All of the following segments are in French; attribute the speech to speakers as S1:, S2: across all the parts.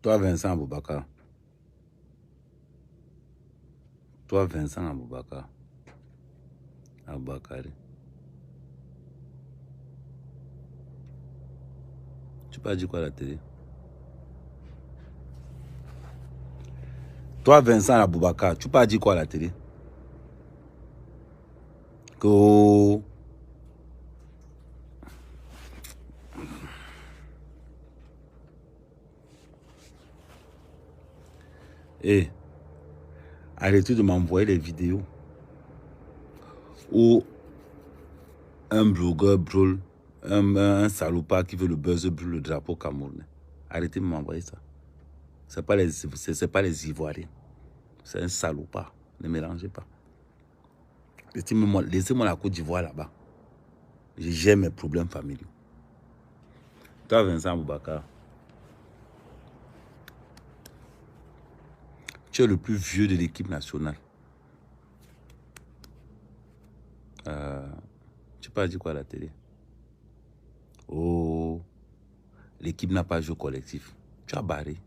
S1: Toi, Vincent Aboubakar. Toi, Vincent Aboubakar. Aboubakari. Tu peux dire quoi à la télé? Toi, Vincent Aboubakar, tu peux dire quoi à la télé? Que... Eh, arrêtez de m'envoyer les vidéos où un blogueur brûle, un salopard qui veut le buzz brûle le drapeau camerounais. Arrêtez de m'envoyer ça. Ce n'est pas les Ivoiriens. C'est un salopard. Ne mélangez pas. Laissez-moi la Côte d'Ivoire là-bas. Je gère mes problèmes familiaux. Toi, Vincent Aboubakar, tu es le plus vieux de l'équipe nationale. Tu peux dire quoi à la télé? Oh, l'équipe n'a pas joué collectif. Tu as barré.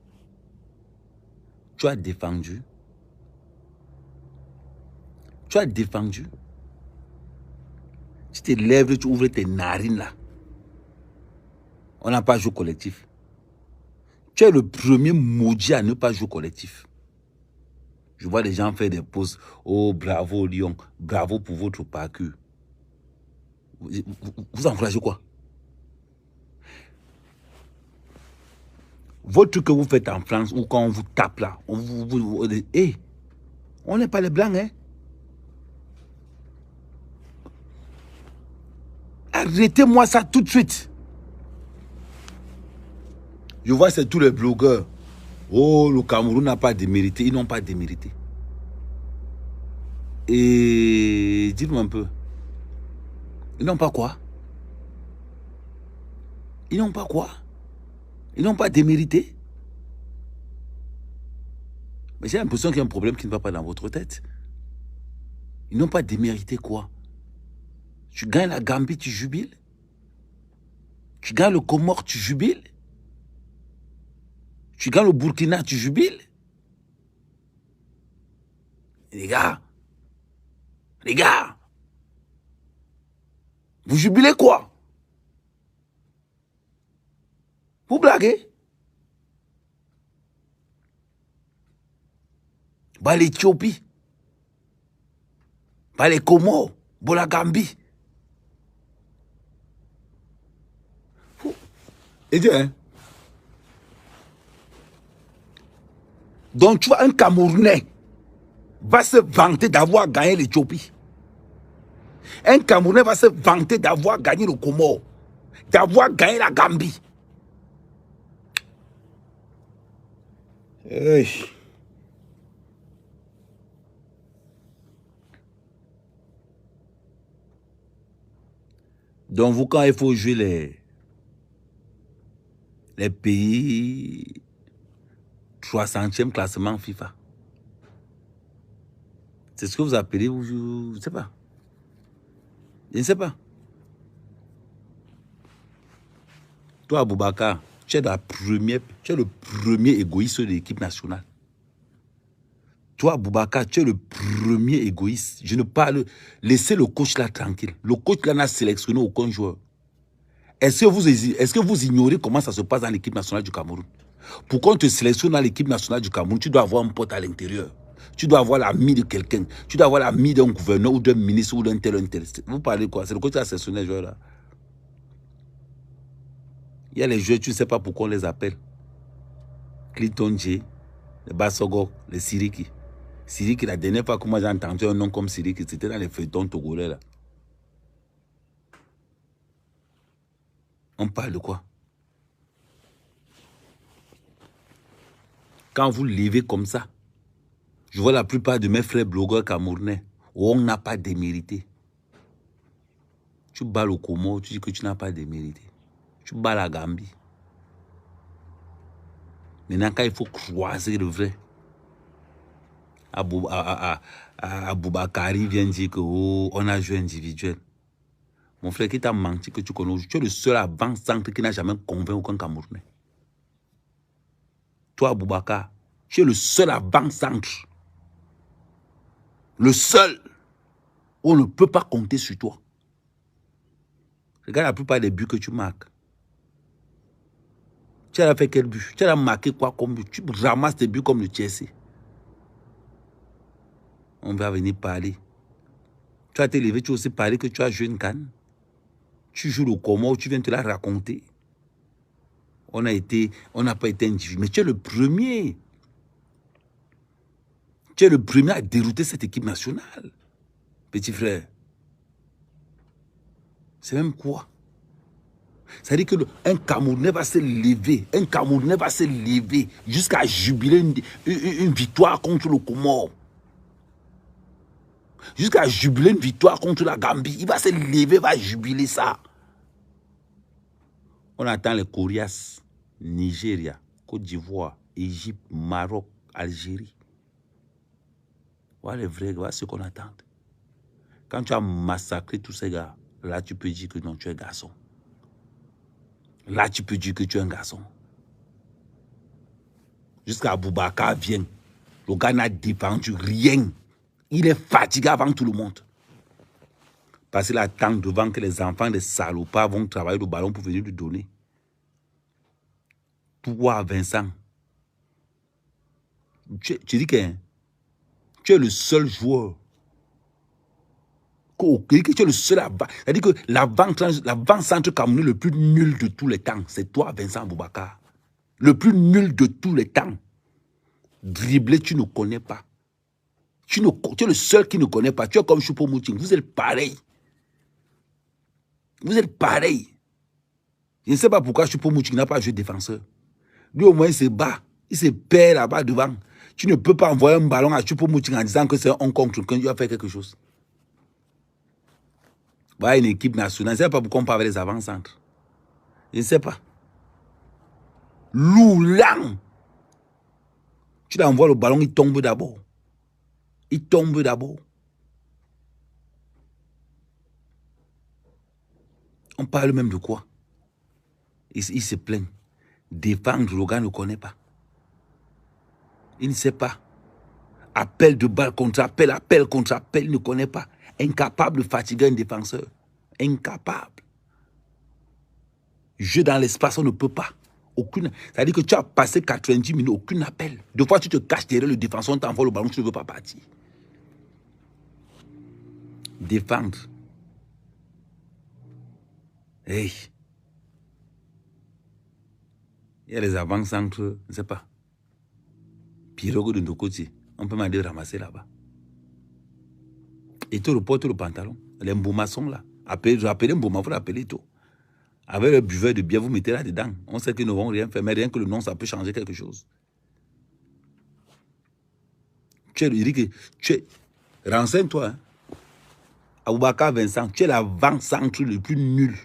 S1: Tu as défendu. Tu as défendu. Tu te lèves, tu ouvres tes narines là. On n'a pas joué collectif. Tu es le premier maudit à ne pas jouer collectif. Je vois les gens faire des pauses. Oh, bravo Lyon. Bravo pour votre parcours. Vous encouragez quoi? Votre truc que vous faites en France ou quand on vous tape là, on n'est pas les blancs, hein? Arrêtez-moi ça tout de suite. Je vois c'est tous les blogueurs. Oh, le Cameroun n'a pas démérité. Ils n'ont pas démérité. Et dites-moi un peu. Ils n'ont pas quoi? Ils n'ont pas quoi? Ils n'ont pas démérité? Mais j'ai l'impression qu'il y a un problème qui ne va pas dans votre tête. Ils n'ont pas démérité quoi? Tu gagnes la Gambie, tu jubiles? Tu gagnes le Comore, tu jubiles? Tu gagnes le Burkina, tu jubiles? Les gars, vous jubilez quoi? Vous blaguez? Bah l'Éthiopie, bah les Comores, bah la Gambie. Et Dieu, hein? Donc tu vois, un Camerounais va se vanter d'avoir gagné l'Éthiopie. Un Camerounais va se vanter d'avoir gagné le Comore, d'avoir gagné la Gambie. Hey. Donc vous, quand il faut jouer les pays 300e classement FIFA, c'est ce que vous appelez, je ne sais pas. Je ne sais pas. Toi, Aboubakar, tu es le premier égoïste de l'équipe nationale. Toi, Aboubakar, tu es le premier égoïste. Je ne parle... Laissez le coach là tranquille. Le coach là n'a sélectionné aucun joueur. Est-ce que vous ignorez comment ça se passe dans l'équipe nationale du Cameroun? Pour qu'on te sélectionne dans l'équipe nationale du Cameroun, tu dois avoir un pote à l'intérieur. Tu dois avoir l'ami de quelqu'un. Tu dois avoir l'ami d'un gouverneur ou d'un ministre ou d'un tel. Vous parlez quoi? C'est le coach qui a sélectionné les joueurs là. Il y a les joueurs, tu ne sais pas pourquoi on les appelle. Clinton J, les Basogo, les Siriki. Siriki, la dernière fois que moi j'ai entendu un nom comme Siriki, c'était dans les feuilletons togolais là. On parle de quoi? Quand vous levez comme ça, je vois la plupart de mes frères blogueurs camerounais où on n'a pas démérité. Tu bats le Comore, tu dis que tu n'as pas démérité. Tu bats la Gambie. Maintenant, quand il faut croiser le vrai, Aboubakari vient dire que oh, on a joué individuel. Mon frère, qui t'a menti que tu connais, tu es le seul avant-centre qui n'a jamais convaincu aucun Camerounais. Toi, Boubacar, tu es le seul avant-centre. Le seul. On ne peut pas compter sur toi. Regarde la plupart des buts que tu marques. Tu as fait quel but? Tu as marqué quoi comme but? Tu ramasses tes buts comme le Chelsea. On va venir parler. Tu as été levé, tu as aussi parlé que tu as joué une canne. Tu joues le Comore, tu viens te la raconter. On n'a pas été individu. Mais tu es le premier. Tu es le premier à dérouter cette équipe nationale. Petit frère. C'est même quoi? Ça veut dire qu'un Camerounais va se lever. Un Camerounais va se lever jusqu'à jubiler une victoire contre le Comore. Jusqu'à jubiler une victoire contre la Gambie. Il va se lever, va jubiler ça. On attend les Coriaces, Nigeria, Côte d'Ivoire, Égypte, Maroc, Algérie. Voilà les vrais, voilà ce qu'on attend. Quand tu as massacré tous ces gars, là tu peux dire que non, tu es un garçon. Là tu peux dire que tu es un garçon. Jusqu'à Boubacar vienne. Le gars n'a défendu rien. Il est fatigué avant tout le monde. Parce qu'il attend devant que les enfants des salopards vont travailler le ballon pour venir lui donner. Toi, Vincent, tu dis que tu es le seul joueur. Tu es le seul avant. C'est-à-dire que l'avant-centre camerounais le plus nul de tous les temps, c'est toi, Vincent Boubacar. Le plus nul de tous les temps. Dribbler, tu ne connais pas. Tu es le seul qui ne connaît pas. Tu es comme Choupo-Moting. Vous êtes pareil. Vous êtes pareil. Je ne sais pas pourquoi Choupo-Moting n'a pas joué défenseur. Lui, au moins, il se bat. Il se perd là-bas devant. Tu ne peux pas envoyer un ballon à Choupo-Moting en disant que c'est un contre quand il va faire quelque chose. Voilà une équipe nationale. Je ne sais pas pourquoi on parle avec les avant-centres. Je ne sais pas. Loulang. Tu l'envoies le ballon, il tombe d'abord. Il tombe d'abord. On parle même de quoi? Il se plaint. Défendre, le gars ne connaît pas. Il ne sait pas. Appel de balle contre appel, appel contre appel, il ne connaît pas. Incapable de fatiguer un défenseur. Incapable. Jeu dans l'espace, on ne peut pas. C'est-à-dire que tu as passé 90 minutes, aucun appel. Deux fois, tu te caches derrière le défenseur, on t'envoie le ballon, tu ne veux pas partir. Défendre. Hey. Il y a les avant-centres, je ne sais pas. Pirogue de nos côtés. On peut m'aider à ramasser là-bas. Et tu reportes le pantalon. Les mboumassons là. Appelez mbouma, il faut l'appeler tout. Avec le buveur de bière, vous mettez là-dedans. On sait qu'ils ne vont rien faire, mais rien que le nom, ça peut changer quelque chose. Il dit que tu es... Renseigne-toi. Hein. Aboubakar Vincent, tu es l'avant-centre le plus nul.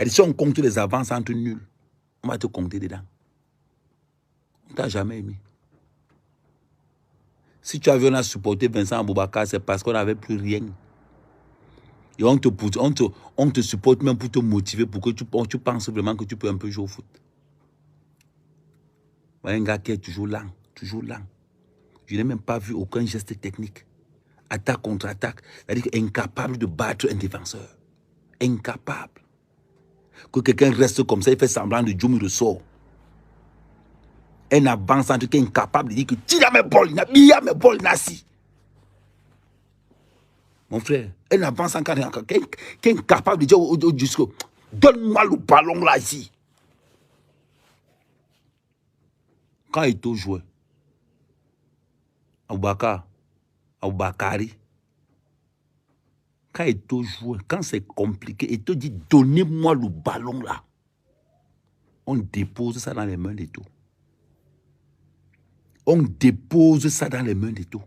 S1: Si on compte les avant-centres nuls, on va te compter dedans. On ne t'a jamais aimé. Si tu avais à supporter Vincent Aboubakar, c'est parce qu'on n'avait plus rien. Et on te supporte même pour te motiver, pour que tu penses vraiment que tu peux un peu jouer au foot. Voilà un gars qui est toujours lent, toujours lent. Je n'ai même pas vu aucun geste technique. Attaque contre attaque. C'est-à-dire incapable de battre un défenseur. Incapable. Que quelqu'un reste comme ça, il fait semblant de jouer, il ressort. Un avant-centre qui est incapable de dire que tu as mes balles, il y a mes balles, Nassi. Mon frère, un avant-centre qui est incapable de dire au disco, donne-moi le ballon là ici. Quand il t'a joué, Aboubakari, quand il t'a joué, quand c'est compliqué, il te dit donnez-moi le ballon là. On dépose ça dans les mains des tout. On dépose ça dans les mains des tout.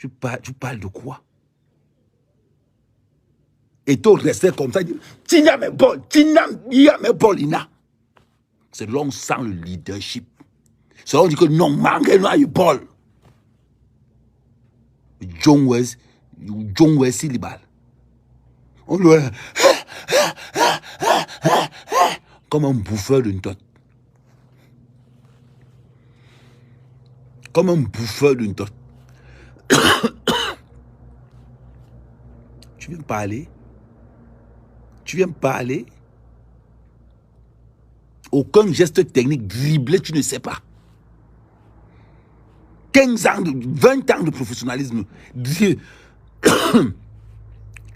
S1: Tu parles de quoi? Et tu restais comme ça, tu n'as mes balles, tu n'as mes balles, c'est là on sent le leadership. C'est là on dit que non, manque-nous une balle. John Wesley Libal. On lui Comme un bouffeur d'une tote. Comme un bouffeur d'une tote. Tu viens me parler? Tu viens me parler? Aucun geste technique, dribbler, tu ne sais pas. 15 ans, 20 ans de professionnalisme. Tu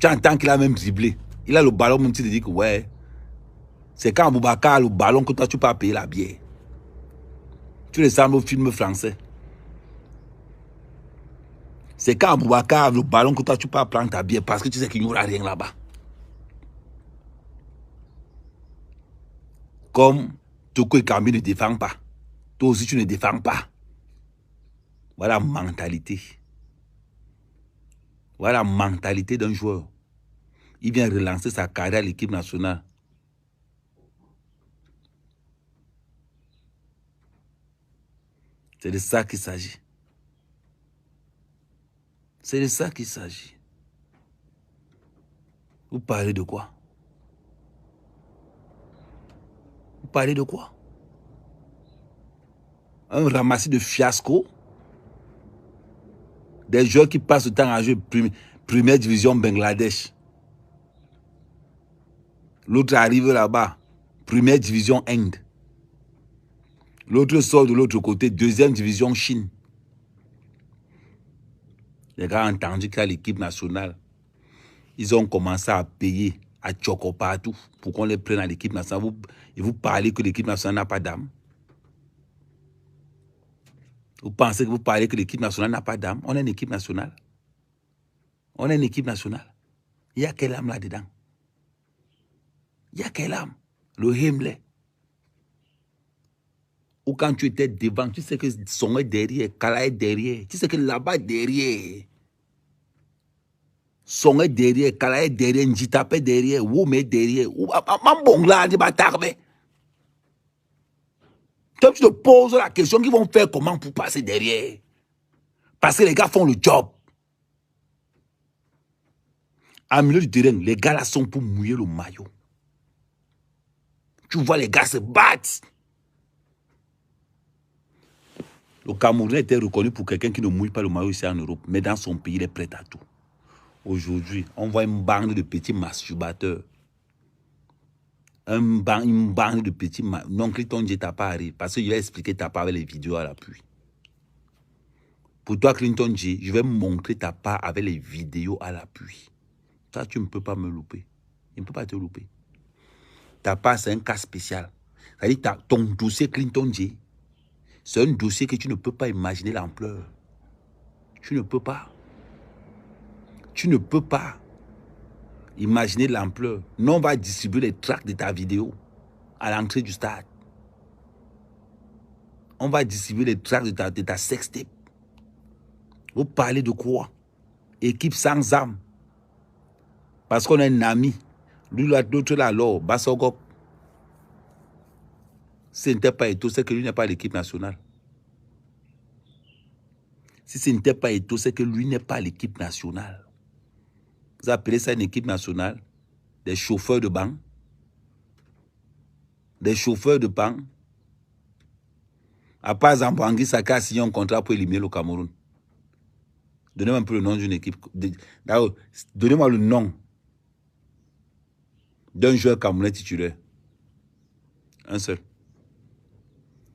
S1: entends qu'il a même dribblé. Il a le ballon, même tu te dis que ouais. C'est quand Boubacar a le ballon que toi tu peux pas payer la bière. Tu ressembles au film français. C'est quand Boubacar a le ballon que toi tu peux pas prendre ta bière parce que tu sais qu'il n'y aura rien là-bas. Comme Toko et Kambi ne défendent pas. Toi aussi tu ne défends pas. Voilà la mentalité. Voilà la mentalité d'un joueur. Il vient relancer sa carrière à l'équipe nationale. C'est de ça qu'il s'agit. C'est de ça qu'il s'agit. Vous parlez de quoi? Vous parlez de quoi? Un ramassis de fiasco? Des joueurs qui passent le temps à jouer première division Bangladesh. L'autre arrive là-bas, première division Inde. L'autre sort de l'autre côté, deuxième division Chine. Les gars ont entendu qu'à l'équipe nationale, ils ont commencé à payer à Choco partout pour qu'on les prenne à l'équipe nationale. Et vous parlez que l'équipe nationale n'a pas d'âme. Vous pensez que vous parlez que l'équipe nationale n'a pas d'âme? On est une équipe nationale. On est une équipe nationale. Il y a quelle âme là-dedans? Il y a quelle âme? Le Himmler. Ou quand tu étais devant, tu sais que Son est derrière, Kala est derrière. Tu sais que là-bas derrière, Son est derrière, Kala est derrière, Njitap est derrière, Woum est derrière. Mambongla, Ndibatarbe. Toi, tu te poses la question qu'ils vont faire comment pour passer derrière. Parce que les gars font le job. En milieu du terrain, les gars là sont pour mouiller le maillot. Tu vois les gars se battre. Le Camerounais était reconnu pour quelqu'un qui ne mouille pas le maillot ici en Europe. Mais dans son pays, il est prêt à tout. Aujourd'hui, on voit une bande de petits masturbateurs. Une bande de petits... Non, Clinton J t'a pas arrivé. Parce que je vais expliquer ta part avec les vidéos à l'appui. Pour toi, Clinton J, je vais montrer ta part avec les vidéos à l'appui. Ça, tu ne peux pas me louper. Il ne peut pas te louper. Ta part, c'est un cas spécial. C'est-à-dire, ton dossier Clinton J, c'est un dossier que tu ne peux pas imaginer l'ampleur. Tu ne peux pas. Tu ne peux pas imaginer l'ampleur. Non, on va distribuer les tracts de ta vidéo à l'entrée du stade. On va distribuer les tracts de ta sextape. Vous parlez de quoi? Équipe sans âme. Parce qu'on a un ami. Lui, l'autre là, alors, Bassogop. Si ce n'était pas Eto'o, c'est que lui n'est pas l'équipe nationale. Si ce n'était pas Eto'o, c'est que lui n'est pas l'équipe nationale. Vous appelez ça une équipe nationale? Des chauffeurs de banc? Des chauffeurs de banc? À part Zambouangui Saka a signé un contrat pour éliminer le Cameroun. Donnez-moi un peu le nom d'une équipe. Donnez-moi le nom d'un joueur camerounais titulaire. Un seul.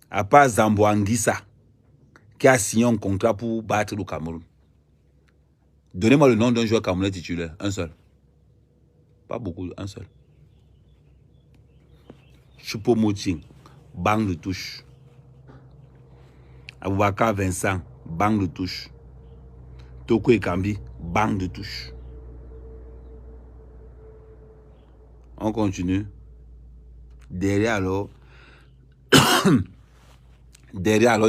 S1: À part Zambouanguissa, qui a signé un contrat pour battre le Cameroun. Donnez-moi le nom d'un joueur camerounais titulaire. Un seul. Pas beaucoup, un seul. Choupo-Moting, banc de touche. Aboubakar Vincent, banc de touche. Toko Ekambi, banc de touche. On continue. Derrière alors,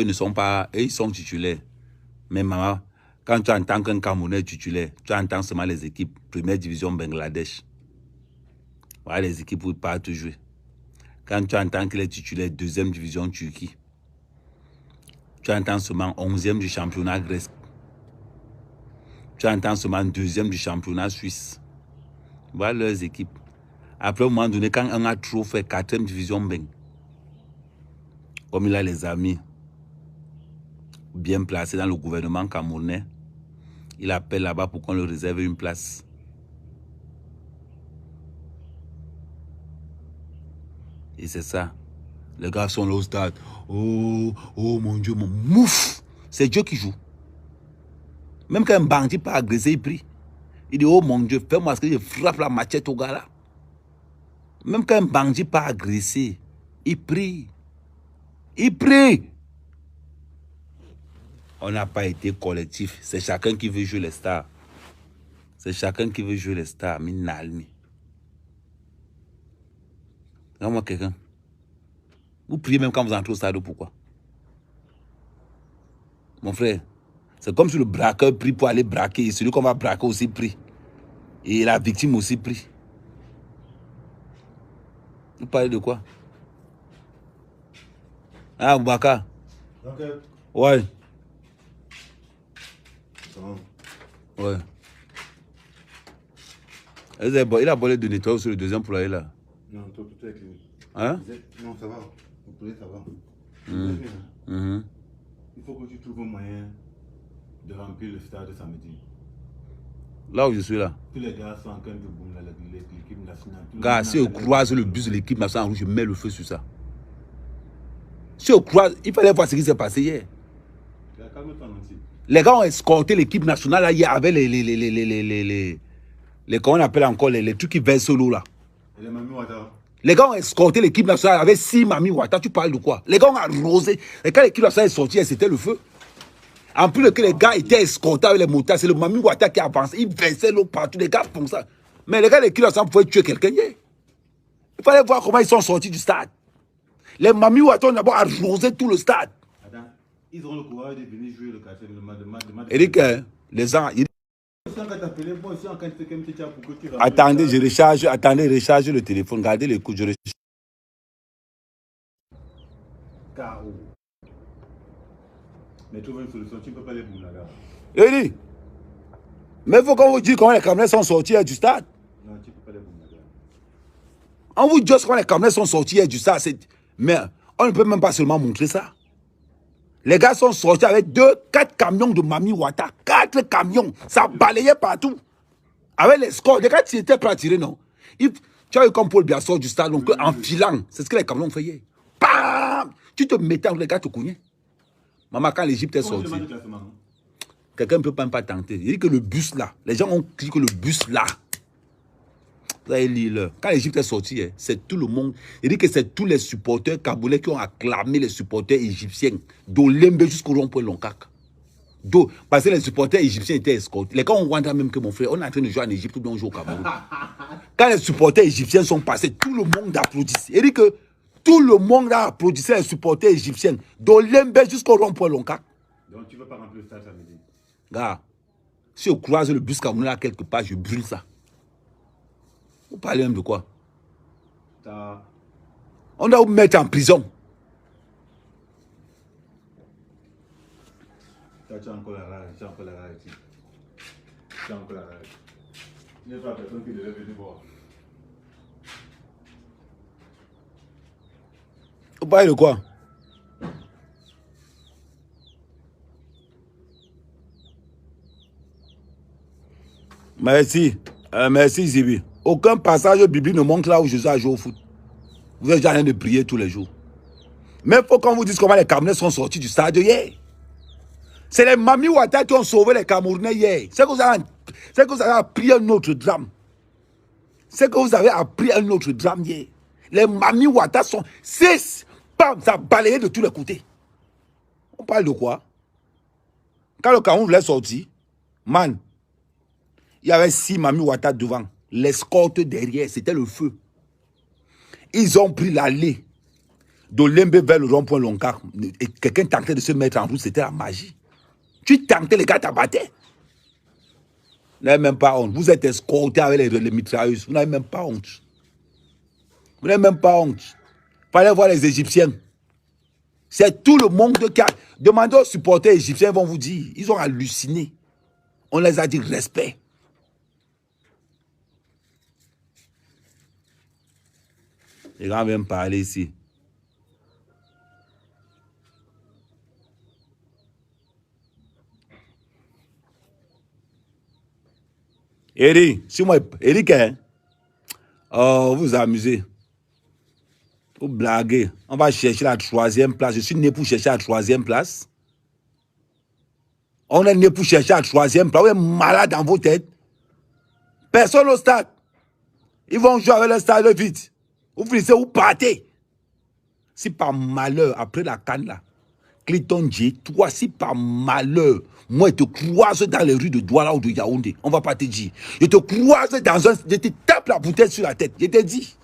S1: ils ne sont pas, ils sont titulaires. Mais maman, quand tu entends qu'un Camerounais titulaire, tu entends seulement les équipes première division Bangladesh. Voilà les équipes où ils partent jouer. Quand tu entends qu'il est titulaire deuxième division Turquie, tu entends seulement 11e du championnat grec. Tu entends seulement 2e du championnat suisse. Voilà leurs équipes. Après, au moment donné, quand on a trop fait 4e division, ben, comme il a les amis bien placés dans le gouvernement camerounais, il appelle là-bas pour qu'on lui réserve une place. Et c'est ça. Les gars sont là au stade. Oh, oh mon Dieu, mon mouf. C'est Dieu qui joue. Même quand un bandit pas agressé, il prie. Il dit, oh mon Dieu, fais-moi ce que je frappe la machette au gars là. Même quand un bandit pas agressé, il prie. Il prie. On n'a pas été collectif. C'est chacun qui veut jouer les stars. C'est chacun qui veut jouer les stars. Minalmi. Regarde-moi quelqu'un. Vous priez même quand vous entrez au stade. Pourquoi? Mon frère, c'est comme si le braqueur prie pour aller braquer. Et celui qu'on va braquer aussi prie. Et la victime aussi prie. Vous parlez de quoi? Ah, Boubacar.
S2: Ok.
S1: Ouais.
S2: Ça va.
S1: Ouais. Il a volé de nettoyer sur le deuxième poulailler là.
S2: Non, toi, tout est clean.
S1: Hein?
S2: Non, ça va. Vous pouvez, ça va.
S1: Mhm.
S2: Il faut que tu trouves un moyen de remplir le stade samedi.
S1: Là où je suis là.
S2: Tous les gars sont en train de boumer l'équipe nationale.
S1: Gars, si je croise le bus de l'équipe nationale en rouge, je mets le feu sur ça. Si je croise, il fallait voir ce qui s'est passé hier.
S2: Calme-toi, Nancy.
S1: Les gars ont escorté l'équipe nationale là, hier avec les comment on appelle encore, les trucs qui versent l'eau là.
S2: Et les mamies Ouattara.
S1: Les gars ont escorté l'équipe nationale avec 6 mamies Ouattara. Tu parles de quoi? Les gars ont arrosé. Et quand l'équipe nationale est sortie, c'était le feu. En plus que les gars étaient escortés avec les motards, c'est le Mami Ouattara qui avançait. Ils versaient l'eau partout. Les gars font ça. Mais les gars, les killers, pouvaient tuer quelqu'un hier. Il fallait voir comment ils sont sortis du stade. Les Mami Ouattara ont d'abord arrosé tout le stade.
S2: Attends, ils auront le courage de venir jouer le quartier de match.
S1: Il dit que les gens. Attendez, je recharge. Attendez, recharge le téléphone. Gardez les coups. Je recharge.
S2: KO. Mais trouve une solution, tu ne peux pas les bouger là.
S1: Il dit. Mais il faut qu'on vous dise comment les Camerounais sont sortis du stade.
S2: Non, tu ne peux pas les bouger là.
S1: On vous dit comment les Camerounais sont sortis du stade. Mais on ne peut même pas seulement montrer ça. Les gars sont sortis avec 4 camions de Mami Ouattara. 4 camions. Ça balayait partout. Avec les scores. Les gars, tu étais prêt à tirer, non? Tu as eu comme Paul Biya sort du stade, donc en filant. C'est ce que les camions ont fait hier. Bam! Tu te mettais, les gars te cognaient. Maman, quand l'Égypte est sortie, quelqu'un ne peut même pas tenter. Il dit que le bus là, les gens ont dit que le bus là, vous allez lire, quand l'Égypte est sortie, c'est tout le monde. Il dit que c'est tous les supporters caboulais qui ont acclamé les supporters égyptiens, d'Olembe jusqu'au rond-point Lonkak. Parce que les supporters égyptiens étaient escortés. Les gars, on voit même que mon frère, on est en train de jouer en Égypte ou bien on joue au Cameroun. Quand les supporters égyptiens sont passés, tout le monde applaudissait. Il dit que tout le monde a applaudi les supporters égyptiens, d'Olembe jusqu'au rond-point Lonkak.
S2: Donc tu ne veux pas remplir le stade samedi?
S1: Gars, si je croise le bus camerounais là quelque part, je brûle ça. Vous parlez même de quoi? On doit vous mettre en prison.
S2: Tu as encore la rage, tu as encore la rage ici. Tu as encore la rage. Il n'y a pas personne qui devait venir voir.
S1: Vous parlez de quoi? Merci. Merci Zibi. Aucun passage biblique ne montre là où Jésus a joué au foot. Vous êtes déjà en train de prier tous les jours. Mais il faut qu'on vous dise comment les Camerounais sont sortis du stade hier. C'est les Mami Ouattara qui ont sauvé les Camerounais hier. C'est que vous avez appris un autre drame. C'est que vous avez appris un autre drame hier. Les Mami Ouattara sont 6. Bam, ça a balayé de tous les côtés. On parle de quoi? Quand le Cameroun voulait sortir, man, il y avait 6 Mami Ouattara devant. L'escorte derrière, c'était le feu. Ils ont pris l'allée d'Olembe vers le rond-point Lonkak. Et quelqu'un tentait de se mettre en route, c'était la magie. Tu tentais, les gars t'abattaient. Vous n'avez même pas honte. Vous êtes escortés avec les mitrailleuses. Vous n'avez même pas honte. Vous n'avez même pas honte. Il fallait voir les Égyptiens. C'est tout le monde qui a... Demandez aux supporters égyptiens, ils vont vous dire. Ils ont halluciné. On les a dit respect. Les gens viennent parler ici. Eric, si moi, Eric, hein? Oh, vous vous amusez. Vous blaguez. On va chercher la 3e place. Je suis né pour chercher la 3e place. On est né pour chercher la 3e place. Vous êtes malade dans vos têtes. Personne au stade. Ils vont jouer avec le stade vite. Vous finissez, vous partez. Si par malheur, après la canne là, Clinton J, toi, si par malheur, moi, je te croise dans les rues de Douala ou de Yaoundé, on va pas te dire. Je te croise dans un... Je te tape la bouteille sur la tête. Je te dis.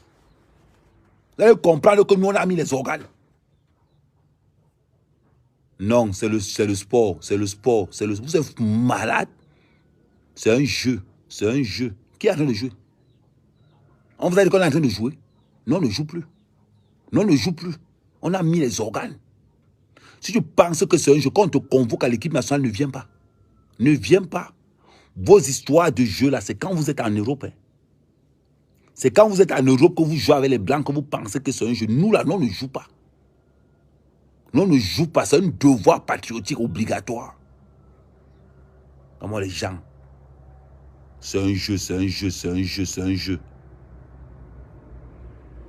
S1: Vous allez comprendre que nous, on a mis les organes. Non, c'est le sport. C'est le sport. Vous êtes malade. C'est un jeu. C'est un jeu. Qui est en train de jouer? On vous a dit qu'on est en train de jouer. Non, on ne joue plus. Non, on ne joue plus. On a mis les organes. Si tu penses que c'est un jeu, quand on te convoque à l'équipe nationale, ne viens pas. Ne viens pas. Vos histoires de jeu, là, c'est quand vous êtes en Europe. Hein. C'est quand vous êtes en Europe que vous jouez avec les Blancs, que vous pensez que c'est un jeu. Nous, là, non, on ne joue pas. Nous, on ne joue pas. C'est un devoir patriotique obligatoire. Comment les gens? C'est un jeu, c'est un jeu, c'est un jeu, c'est un jeu.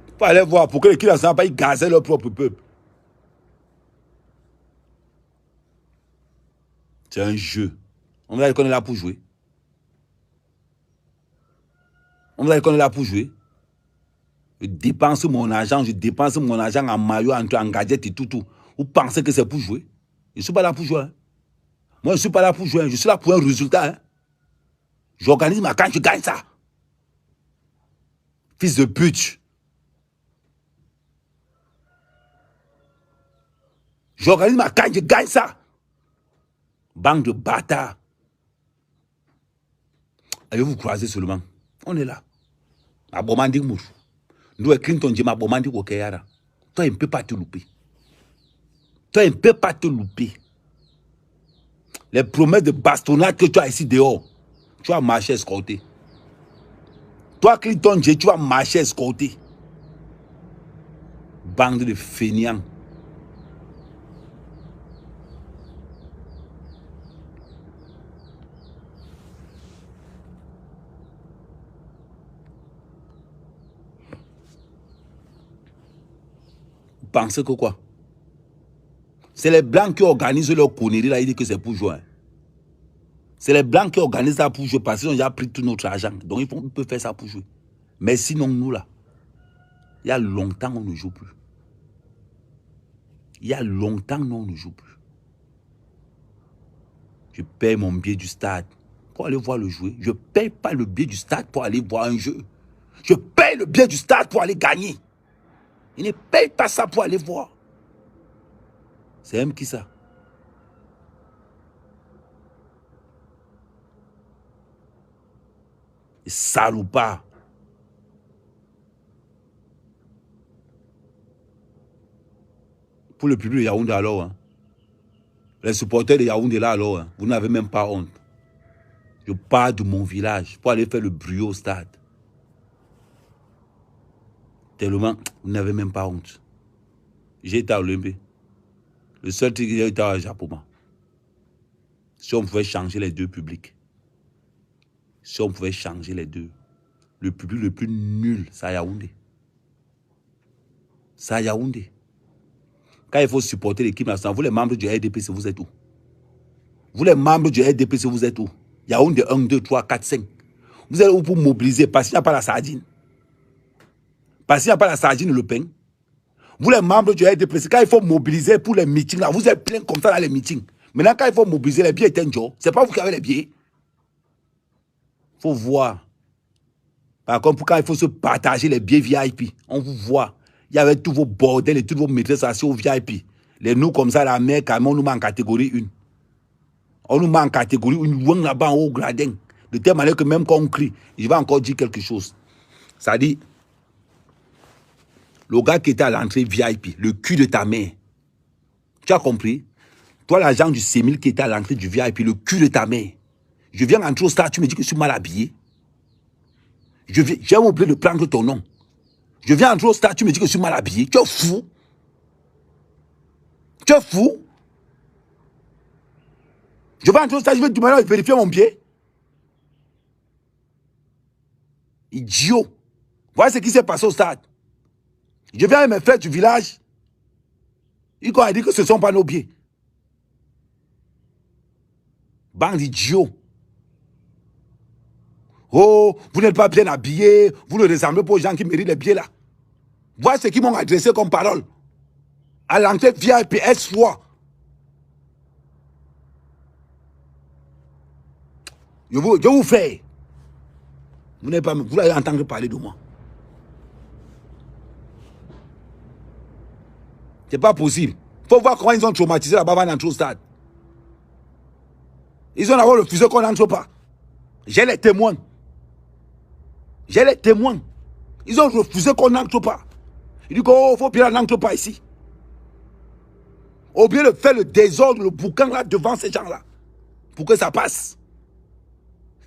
S1: Il faut aller voir pour que l'équipe nationale pas gazer leur propre peuple. C'est un jeu. On va dire qu'on est là pour jouer. On va dire qu'on est là pour jouer. Je dépense mon argent en maillot, en gadget et tout. Vous pensez que c'est pour jouer? Je ne suis pas là pour jouer. Hein. Moi, je ne suis pas là pour jouer. Je suis là pour un résultat. Hein. J'organise ma canne, je gagne ça. Fils de pute. J'organise ma canne, je gagne ça. Bande de bâtards. Allez vous croiser seulement. On est là. Abomandi mouche. Nous, Clinton, je m'abomandi au Kayara. Toi, il ne peut pas te louper. Toi, il ne peut pas te louper. Les promesses de bastonnade que tu as ici dehors, tu vas marcher escorté. Toi, Clinton, tu vas marcher escorté. Bande de fainéants. Pensez que quoi? C'est les Blancs qui organisent leur connerie là, ils disent que c'est pour jouer. C'est les Blancs qui organisent ça pour jouer parce qu'ils ont déjà pris tout notre argent. Donc ils peuvent faire ça pour jouer. Mais sinon nous là, il y a longtemps on ne joue plus. Il y a longtemps on ne joue plus. Je paye mon billet du stade pour aller voir le jouer. Je ne paye pas le billet du stade pour aller voir un jeu. Je paye le billet du stade pour aller gagner. Il ne paye pas ça pour aller voir. C'est même qui ça? Salopard. Pour le public de Yaoundé alors, hein. Les supporters de Yaoundé là alors, hein. Vous n'avez même pas honte. Je pars de mon village pour aller faire le bruit au stade. Tellement, vous n'avez même pas honte. J'ai été à Olympique. Le seul truc que j'ai été à Japon. Si on pouvait changer les deux publics. Si on pouvait changer les deux. Le public le plus nul, c'est à Yaoundé. C'est à Yaoundé. Quand il faut supporter l'équipe nationale, vous les membres du RDPC, vous êtes où? Vous les membres du RDPC, vous êtes où? Yaoundé 1, 2, 3, 4, 5. Vous êtes où pour mobiliser? Parce qu'il n'y a pas la sardine. Parce qu'il n'y a pas la sardine et le pain. Vous les membres du RDPC, quand il faut mobiliser pour les meetings, là, vous êtes plein comme ça dans les meetings. Maintenant, quand il faut mobiliser, les billets étaient un jour. Ce n'est pas vous qui avez les billets. Il faut voir. Par contre, quand il faut se partager les billets VIP, on vous voit. Il y avait tous vos bordels et toutes vos maîtresses assis au VIP. Les nous comme ça, la mer, on nous met en catégorie 1. On nous met en catégorie 1, loin là-bas en haut gradin. De telle manière que même quand on crie, je vais encore dire quelque chose. Ça dit, le gars qui était à l'entrée VIP, le cul de ta mère. Tu as compris? Toi, l'agent du C1000 qui était à l'entrée du VIP, le cul de ta mère. Je viens entrer au stade, tu me dis que je suis mal habillé. J'ai oublié de prendre ton nom. Je viens entrer au stade, tu me dis que je suis mal habillé. Tu es fou. Tu es fou. Je vais entrer au stade, je vais demander de vérifier mon pied. Idiot. Voilà ce qui s'est passé au stade. Je viens avec mes frères du village. Ils ont dit que ce ne sont pas nos pieds. Bande d'idiots. Oh, vous n'êtes pas bien habillés. Vous ne ressemblez pas aux gens qui méritent les billets là. Voilà ce qu'ils m'ont adressé comme parole. À l'entrée VIP S3. Je vous fais. Vous n'avez pas, vous allez entendre parler de moi. C'est pas possible. Il faut voir comment ils ont traumatisé là-bas avant d'entrer au stade. Ils ont d'abord refusé qu'on n'entre pas. J'ai les témoins. J'ai les témoins. Ils ont refusé qu'on n'entre pas. Ils disent qu'il faut bien n'entre pas ici. Au lieu de faire le désordre, le boucan là devant ces gens-là. Pour que ça passe.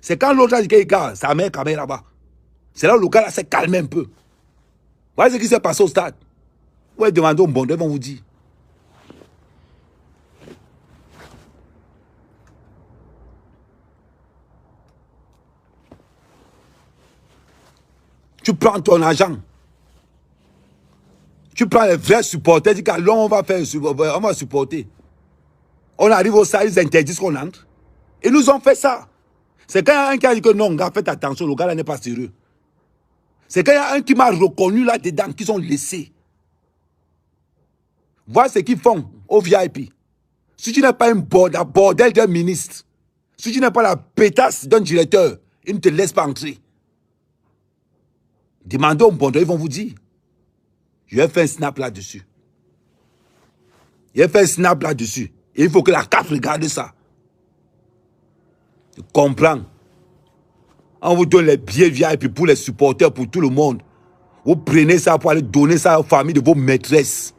S1: C'est quand l'autre a dit que gars, sa mère quand même là-bas. C'est là où le gars là s'est calmé un peu. Voilà ce qui s'est passé au stade. Ouais, demandez au bon, ils vont vous dire. Tu prends ton argent. Tu prends les vrais supporters, dis qu'allons, on va supporter. On arrive au stade, ils interdisent qu'on entre. Ils nous ont fait ça. C'est quand il y a un qui a dit que non, gars, faites attention, le gars là n'est pas sérieux. C'est quand il y a un qui m'a reconnu là-dedans, qu'ils ont laissé. Voilà ce qu'ils font au VIP. Si tu n'es pas un bordel d'un ministre, si tu n'es pas la pétasse d'un directeur, ils ne te laissent pas entrer. Demandez au bon, ils vont vous dire. Je vais faire un snap là-dessus. Je vais faire un snap là-dessus. Et il faut que la CAF regarde ça. Tu comprends? On vous donne les billets VIP pour les supporters, pour tout le monde. Vous prenez ça pour aller donner ça aux familles de vos maîtresses,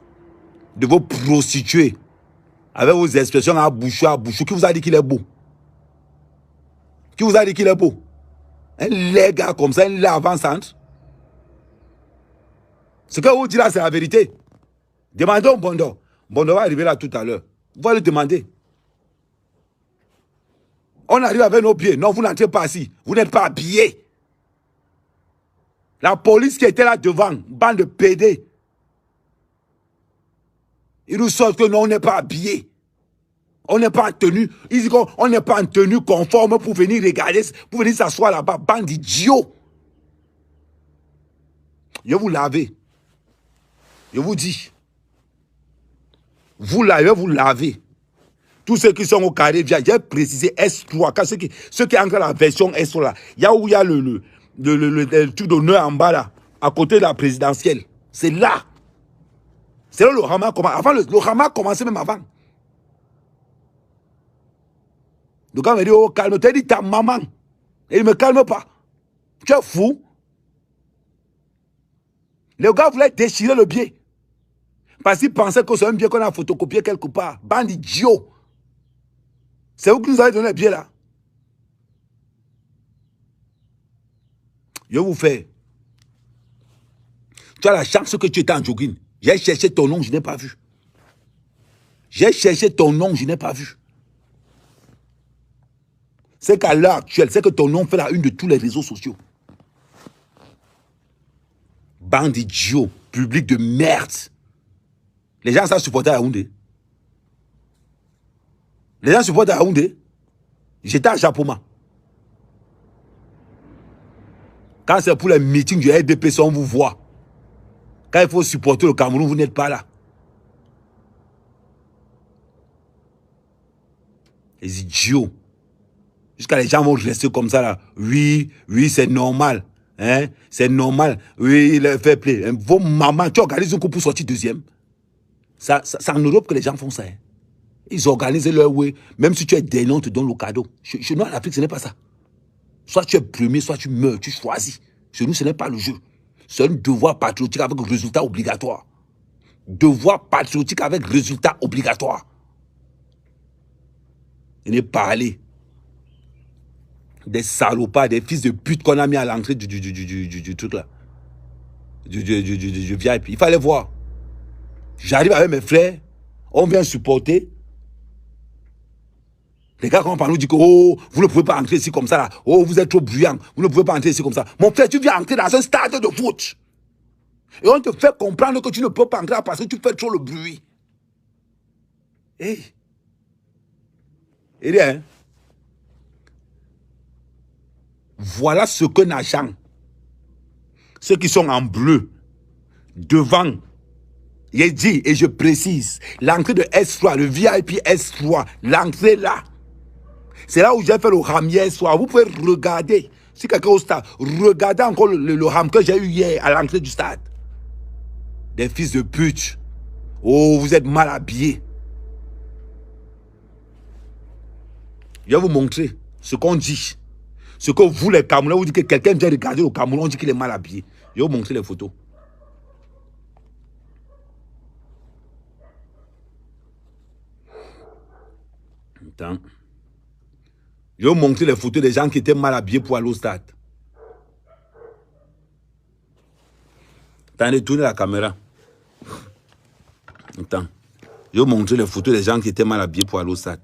S1: de vos prostituées. Avec vos expressions à bouchou. Qui vous a dit qu'il est beau? Qui vous a dit qu'il est beau? Un laid gars comme ça, un laid avant-centre. Ce que vous dites là, c'est la vérité. Demandez au Bondo. Bondo va arriver là tout à l'heure. Vous allez le demander. On arrive avec nos pieds. Non, vous n'entrez pas ici. Vous n'êtes pas habillés. La police qui était là devant, bande de PD. Ils nous sortent que non, on n'est pas habillés. On n'est pas en tenue. Ils disent qu'on n'est pas en tenue conforme pour venir regarder, pour venir s'asseoir là-bas. Bande d'idiots. Je vais vous laver. Je vous dis. Vous lavez, vous lavez. Tous ceux qui sont au carré, j'ai précisé S3. Quand ceux qui entrent dans la version S3 là, il y a où il y a le truc d'honneur en bas là, à côté de la présidentielle. C'est là. C'est là le Rama commence. Avant, le Rama commençait même avant. Le gars me dit, oh calme, tu as dit ta maman. Et il ne me calme pas. Tu es fou. Le gars voulait déchirer le billet. Parce qu'il pensait que c'est un billet qu'on a photocopié quelque part. Bande d'idiot. C'est vous qui nous avez donné le billet là. Je vous fais. Tu as la chance que tu étais en jogging. J'ai cherché ton nom, je n'ai pas vu. J'ai cherché ton nom, je n'ai pas vu. C'est qu'à l'heure actuelle, c'est que ton nom fait la une de tous les réseaux sociaux. Bande d'idiots, public de merde. Les gens savent supporter à Yaoundé. Les gens supportent à Yaoundé. J'étais à Japoma. Quand c'est pour les meetings du RDPC, on vous voit. Quand il faut supporter le Cameroun, vous n'êtes pas là. Les idiots. Jusqu'à les gens vont rester comme ça là. Oui, c'est normal. Hein? C'est normal. Oui, il fait play. Vos mamans, tu organises un coup pour sortir deuxième. C'est en Europe que les gens font ça. Hein? Ils organisent leur way. Même si tu es dernier, on te donne le cadeau. Chez nous, en Afrique, ce n'est pas ça. Soit tu es premier, soit tu meurs, tu choisis. Chez nous, ce n'est pas le jeu. C'est un devoir patriotique avec résultat obligatoire. Devoir patriotique avec résultat obligatoire. Il n'est pas allé. Des salopards, des fils de pute qu'on a mis à l'entrée du truc là. du VIP. Il fallait voir. J'arrive avec mes frères, on vient supporter. Les gars, quand on parle, nous dit que oh, vous ne pouvez pas entrer ici comme ça. Là. Oh, vous êtes trop bruyant. Vous ne pouvez pas entrer ici comme ça. Mon frère, tu viens entrer dans un stade de foot. Et on te fait comprendre que tu ne peux pas entrer parce que tu fais trop le bruit. Hey. Et bien, voilà ce que n'agent. Ceux qui sont en bleu, devant, j'ai dit et je précise, l'entrée de S3, le VIP S3, l'entrée là, c'est là où j'ai fait le ram hier soir. Vous pouvez regarder, si quelqu'un au stade, regardez encore le ram que j'ai eu hier à l'entrée du stade. Des fils de pute. Oh, vous êtes mal habillés. Je vais vous montrer ce qu'on dit. Ce que vous, les Camerounais, vous dites que quelqu'un vient regarder le Cameroun, on dit qu'il est mal habillé. Je vais vous montrer les photos. Attends. Je vais vous montrer les photos des gens qui étaient mal habillés pour aller au stade. Attendez, tournez la caméra. Attends. Je vais vous montrer les photos des gens qui étaient mal habillés pour aller au stade.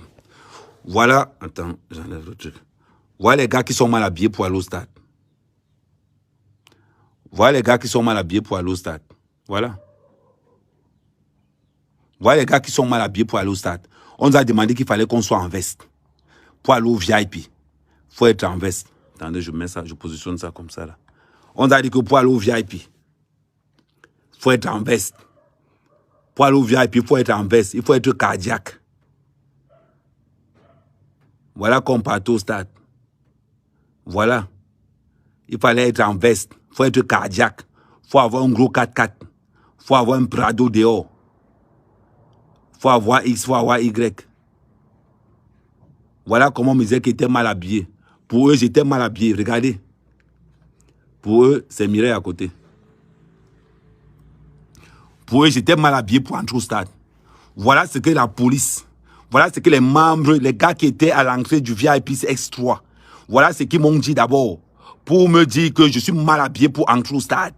S1: Voilà. Attends, j'enlève le truc. Voilà les gars qui sont mal habillés pour aller au stade. Voilà les gars qui sont mal habillés pour aller au stade. Voilà. Voilà les gars qui sont mal habillés pour aller au stade. On nous a demandé qu'il fallait qu'on soit en veste. Pour aller au VIP. Il faut être en veste. Attendez, je mets ça, je positionne ça comme ça là. On nous a dit que pour aller au VIP, il faut être en veste. Pour aller au VIP, il faut être en veste. Il faut être cardiaque. Voilà qu'on part au stade. Voilà. Il fallait être en veste. Il faut être cardiaque. Il faut avoir un gros 4x4. Il faut avoir un Prado dehors. Il faut avoir X, il faut avoir Y. Voilà comment on me disait qu'ils étaient mal habillés. Pour eux, j'étais mal habillé. Regardez. Pour eux, c'est Mireille à côté. Pour eux, j'étais mal habillé pour entrer au stade. Voilà ce que la police, voilà ce que les membres, les gars qui étaient à l'entrée du VIP X3, voilà ce qu'ils m'ont dit d'abord. Pour me dire que je suis mal habillé pour entrer au stade.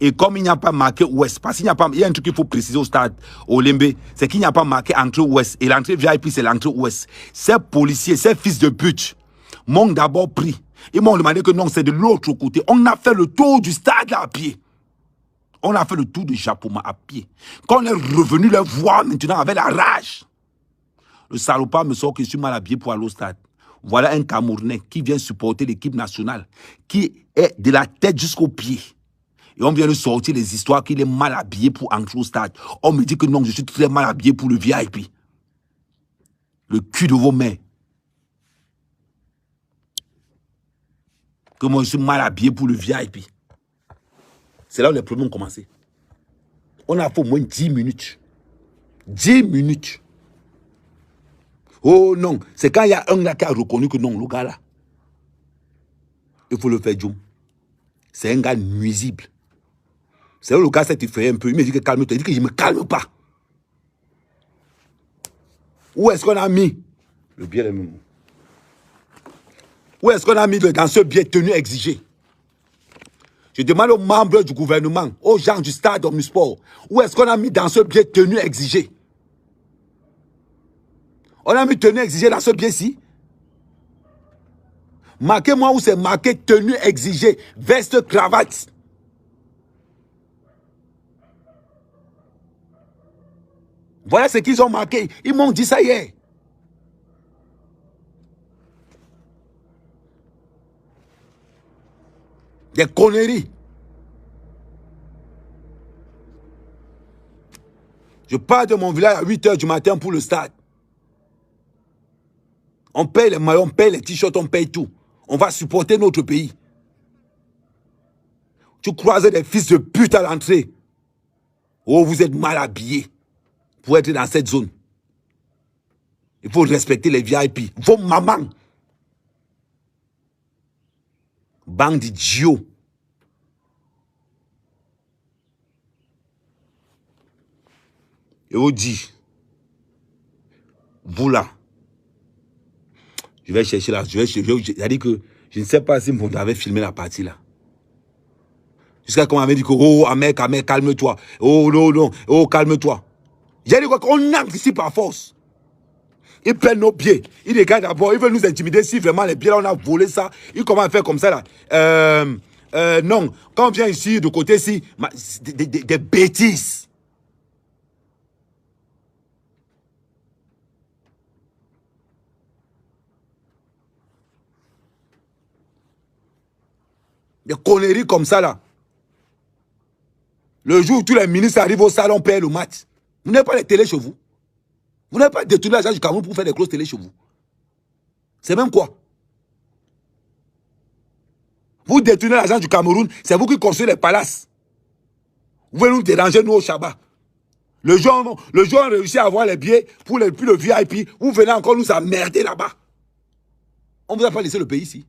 S1: Et comme il n'y a pas marqué Ouest, parce qu'il n'y a pas, il y a un truc qu'il faut préciser au stade, au Lembe, c'est qu'il n'y a pas marqué entrée Ouest. Et l'entrée VIP, c'est l'entrée Ouest. Ces policiers, ces fils de pute, m'ont d'abord pris. Ils m'ont demandé que non, c'est de l'autre côté. On a fait le tour du stade là, à pied. On a fait le tour du Japoma à pied. Quand on est revenu les voir maintenant avec la rage, le salopard me sort que je suis mal habillé pour aller au stade. Voilà un Camerounais qui vient supporter l'équipe nationale, qui est de la tête jusqu'aux pieds. Et on vient de sortir les histoires qu'il est mal habillé pour entrer au stade. On me dit que non, je suis très mal habillé pour le VIP. Le cul de vos mains. Que moi, je suis mal habillé pour le VIP. C'est là où les problèmes ont commencé. On a fait au moins 10 minutes. 10 minutes. Oh non, c'est quand il y a un gars qui a reconnu que non, le gars là, il faut le faire Djoum. C'est un gars nuisible. C'est là où le gars s'est fait un peu. Il me dit que calme-toi. Il dit que je ne me calme pas. Où est-ce qu'on a mis le billet de même? Où est-ce qu'on a mis dans ce billet tenu exigé? Je demande aux membres du gouvernement, aux gens du stade Omnisport, où est-ce qu'on a mis dans ce billet tenu exigé? On a mis tenue exigée dans ce billet-ci. Marquez-moi où c'est marqué tenue exigée, veste, cravate. Voilà ce qu'ils ont marqué. Ils m'ont dit ça hier. Des conneries. Je pars de mon village à 8 h du matin pour le stade. On paye les maillots, on paye les t-shirts, on paye tout. On va supporter notre pays. Tu croises des fils de pute à l'entrée. Oh, vous êtes mal habillés pour être dans cette zone. Il faut respecter les VIP. Vos mamans. Bande d'idiots. Et on dit, vous là, je vais chercher là, c'est-à-dire que je ne sais pas si vous avez filmé la partie là. Jusqu'à qu'on m'avait dit que, oh, Ahmed, calme-toi. Oh, non, non, oh, calme-toi. J'ai dit qu'on anticipe par force. Ils prennent nos pieds. Ils regardent d'abord, ils veulent nous intimider. Si vraiment les pieds là, on a volé ça, ils commencent à faire comme ça là. Non, quand on vient ici, de côté-ci, des bêtises. Des conneries comme ça là. Le jour où tous les ministres arrivent au salon, on paye le match. Vous n'avez pas les télés chez vous. Vous n'avez pas détourné l'argent du Cameroun pour faire des grosses télés chez vous. C'est même quoi? Vous détournez l'argent du Cameroun, c'est vous qui construisez les palaces. Vous venez nous déranger, nous, au Shabbat. Le jour où on réussit à avoir les billets pour le VIP, vous venez encore nous emmerder là-bas. On ne vous a pas laissé le pays ici.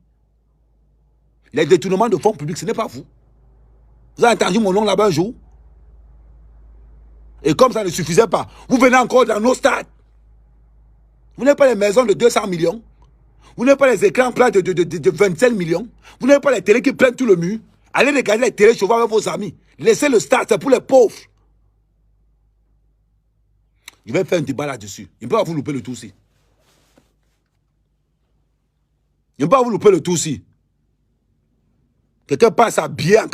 S1: Les détournements de fonds publics, ce n'est pas vous. Vous avez entendu mon nom là-bas un jour? Et comme ça ne suffisait pas, vous venez encore dans nos stades. Vous n'avez pas les maisons de 200 millions. Vous n'avez pas les écrans plats de 25 millions. Vous n'avez pas les télés qui prennent tout le mur. Allez regarder les télés chez vous avec vos amis. Laissez le stade, c'est pour les pauvres. Je vais faire un débat là-dessus. Il ne peut pas vous louper le tout aussi. Il ne peut pas vous louper le tout aussi. Quelqu'un passe à bien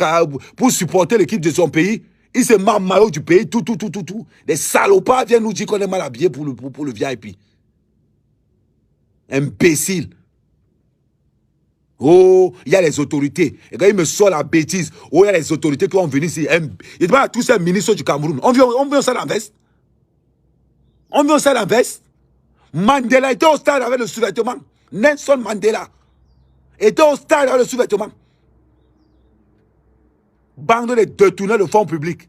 S1: pour supporter l'équipe de son pays. Il se met en maillot du pays, tout. Les salopards viennent nous dire qu'on est mal habillé pour le VIP. Imbécile. Oh, il y a les autorités. Et quand il me sort la bêtise, oh, il y a les autorités qui vont venir ici. Il demande à tous ces ministres du Cameroun. On vient ça dans la veste. On vient ça dans la veste. Mandela était au stade avec le sous-vêtement. Nelson Mandela était au stade avec le sous-vêtement. Bande de détourneurs de fonds publics.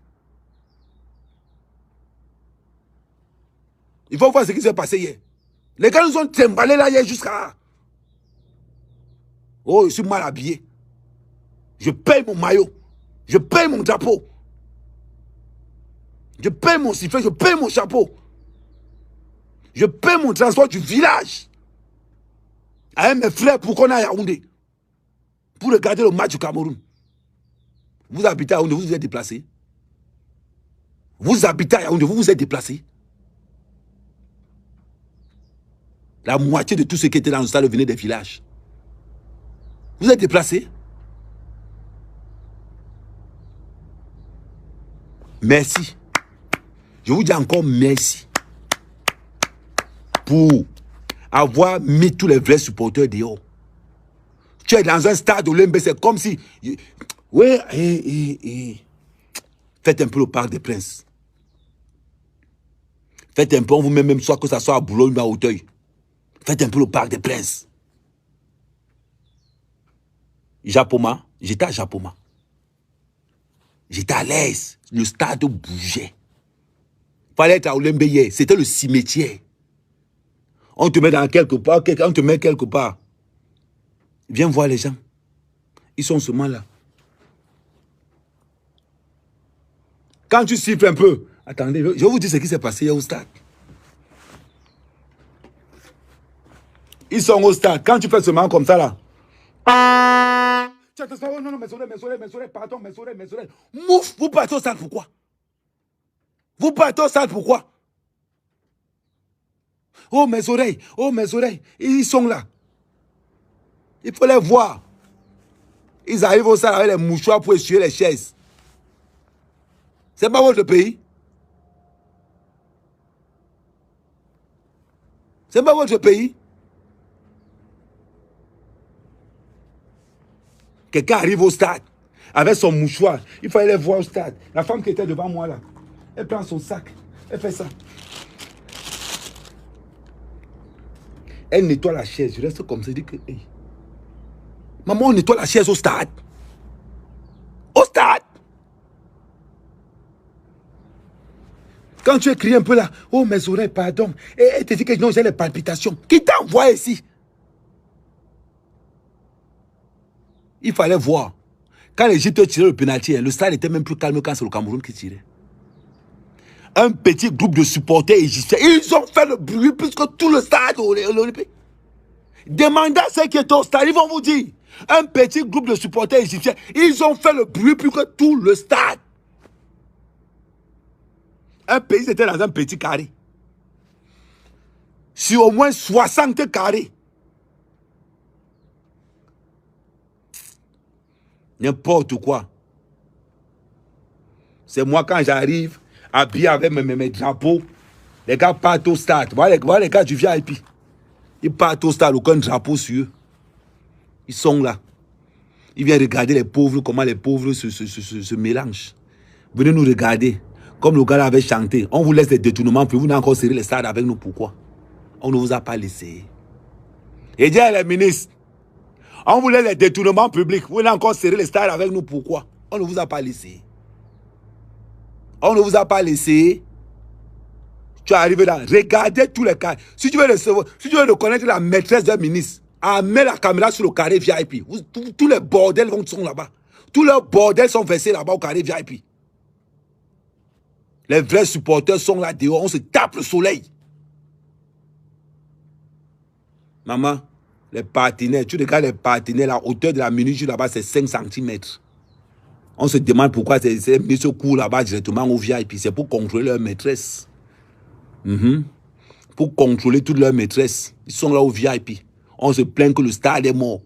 S1: Il faut voir ce qui s'est passé hier. Les gars nous ont trimballé là hier jusqu'à... Oh, je suis mal habillé. Je paye mon maillot. Je paye mon drapeau. Je paye mon sifflet. Je paye mon chapeau. Je paye mon transport du village. Avec mes frères pour qu'on aille à Yaoundé. Pour regarder le match du Cameroun. Vous habitez à Yaoundé, vous vous êtes déplacé. Vous habitez à Yaoundé, vous vous êtes déplacé. La moitié de tous ceux qui étaient dans le stade venaient des villages. Vous êtes déplacés. Merci. Je vous dis encore merci. Pour avoir mis tous les vrais supporters dehors. Tu es dans un stade de l'Olymbe, c'est comme si... Oui, faites un peu le Parc des Princes. Faites un peu, on vous met même soit que ça soit à Boulogne ou à Auteuil. Faites un peu le Parc des Princes. Japoma, j'étais à Japoma. J'étais à l'aise. Le stade bougeait. Il fallait être à Olymbe hier. C'était le cimetière. On te met dans quelque part, on te met quelque part. Viens voir les gens. Ils sont seulement là. Quand tu siffles un peu, attendez, je vais vous dire ce qui s'est passé hier au stade. Ils sont au stade. Quand tu fais seulement comme ça là. Oh non, mes oreilles, pardon, mes oreilles. Mouf, vous partez au stade pourquoi? Vous partez au stade pourquoi? Oh mes oreilles, ils sont là. Il faut les voir. Ils arrivent au stade avec les mouchoirs pour essuyer les chaises. C'est pas votre pays. C'est pas votre pays. Quelqu'un arrive au stade avec son mouchoir. Il fallait les voir au stade. La femme qui était devant moi là, elle prend son sac. Elle fait ça. Elle nettoie la chaise. Je reste comme ça. Je dis que... Hey. Maman, on nettoie la chaise au stade. Au stade. Quand tu écris un peu là, oh mes oreilles, pardon. Et elle te dit que non, j'ai les palpitations. Qui t'a envoyé ici? Il fallait voir. Quand l'Égypte tirait le pénalty, le stade était même plus calme quand c'est le Cameroun qui tirait. Un petit groupe de supporters égyptiens, ils ont fait le bruit plus que tout le stade olympique. Demandez à ceux qui étaient au stade, ils vont vous dire. Un petit groupe de supporters égyptiens, ils ont fait le bruit plus que tout le stade. Un pays, c'était dans un petit carré. Sur au moins 60 carrés. N'importe quoi. C'est moi quand j'arrive, habillé avec mes drapeaux, les gars partent au stade. Voilà les gars du VIP. Ils partent au stade, aucun drapeau sur eux. Ils sont là. Ils viennent regarder les pauvres, comment les pauvres se mélangent. Venez nous regarder. Comme le gars avait chanté. On vous laisse des détournements, puis vous n'avez encore serré les stades avec nous. Pourquoi? On ne vous a pas laissé. Et dis à les ministres, on vous laisse les détournements publics. Vous n'avez encore serré les stades avec nous. Pourquoi? On ne vous a pas laissé. On ne vous a pas laissé. Tu es arrivé là. Regardez tous les cas. Si tu veux reconnaître la maîtresse d'un ministre, mets la caméra sur le carré VIP. Tous les bordels sont là-bas. Tous leurs bordels sont versés là-bas au carré VIP. Les vrais supporters sont là dehors. On se tape le soleil. Maman, les partenaires, tu regardes les partenaires, la hauteur de la minute là-bas, c'est 5 cm. On se demande pourquoi ces ministres courent là-bas directement au VIP. C'est pour contrôler leur maîtresse. Pour contrôler toute leur maîtresse. Ils sont là au VIP. On se plaint que le stade est mort.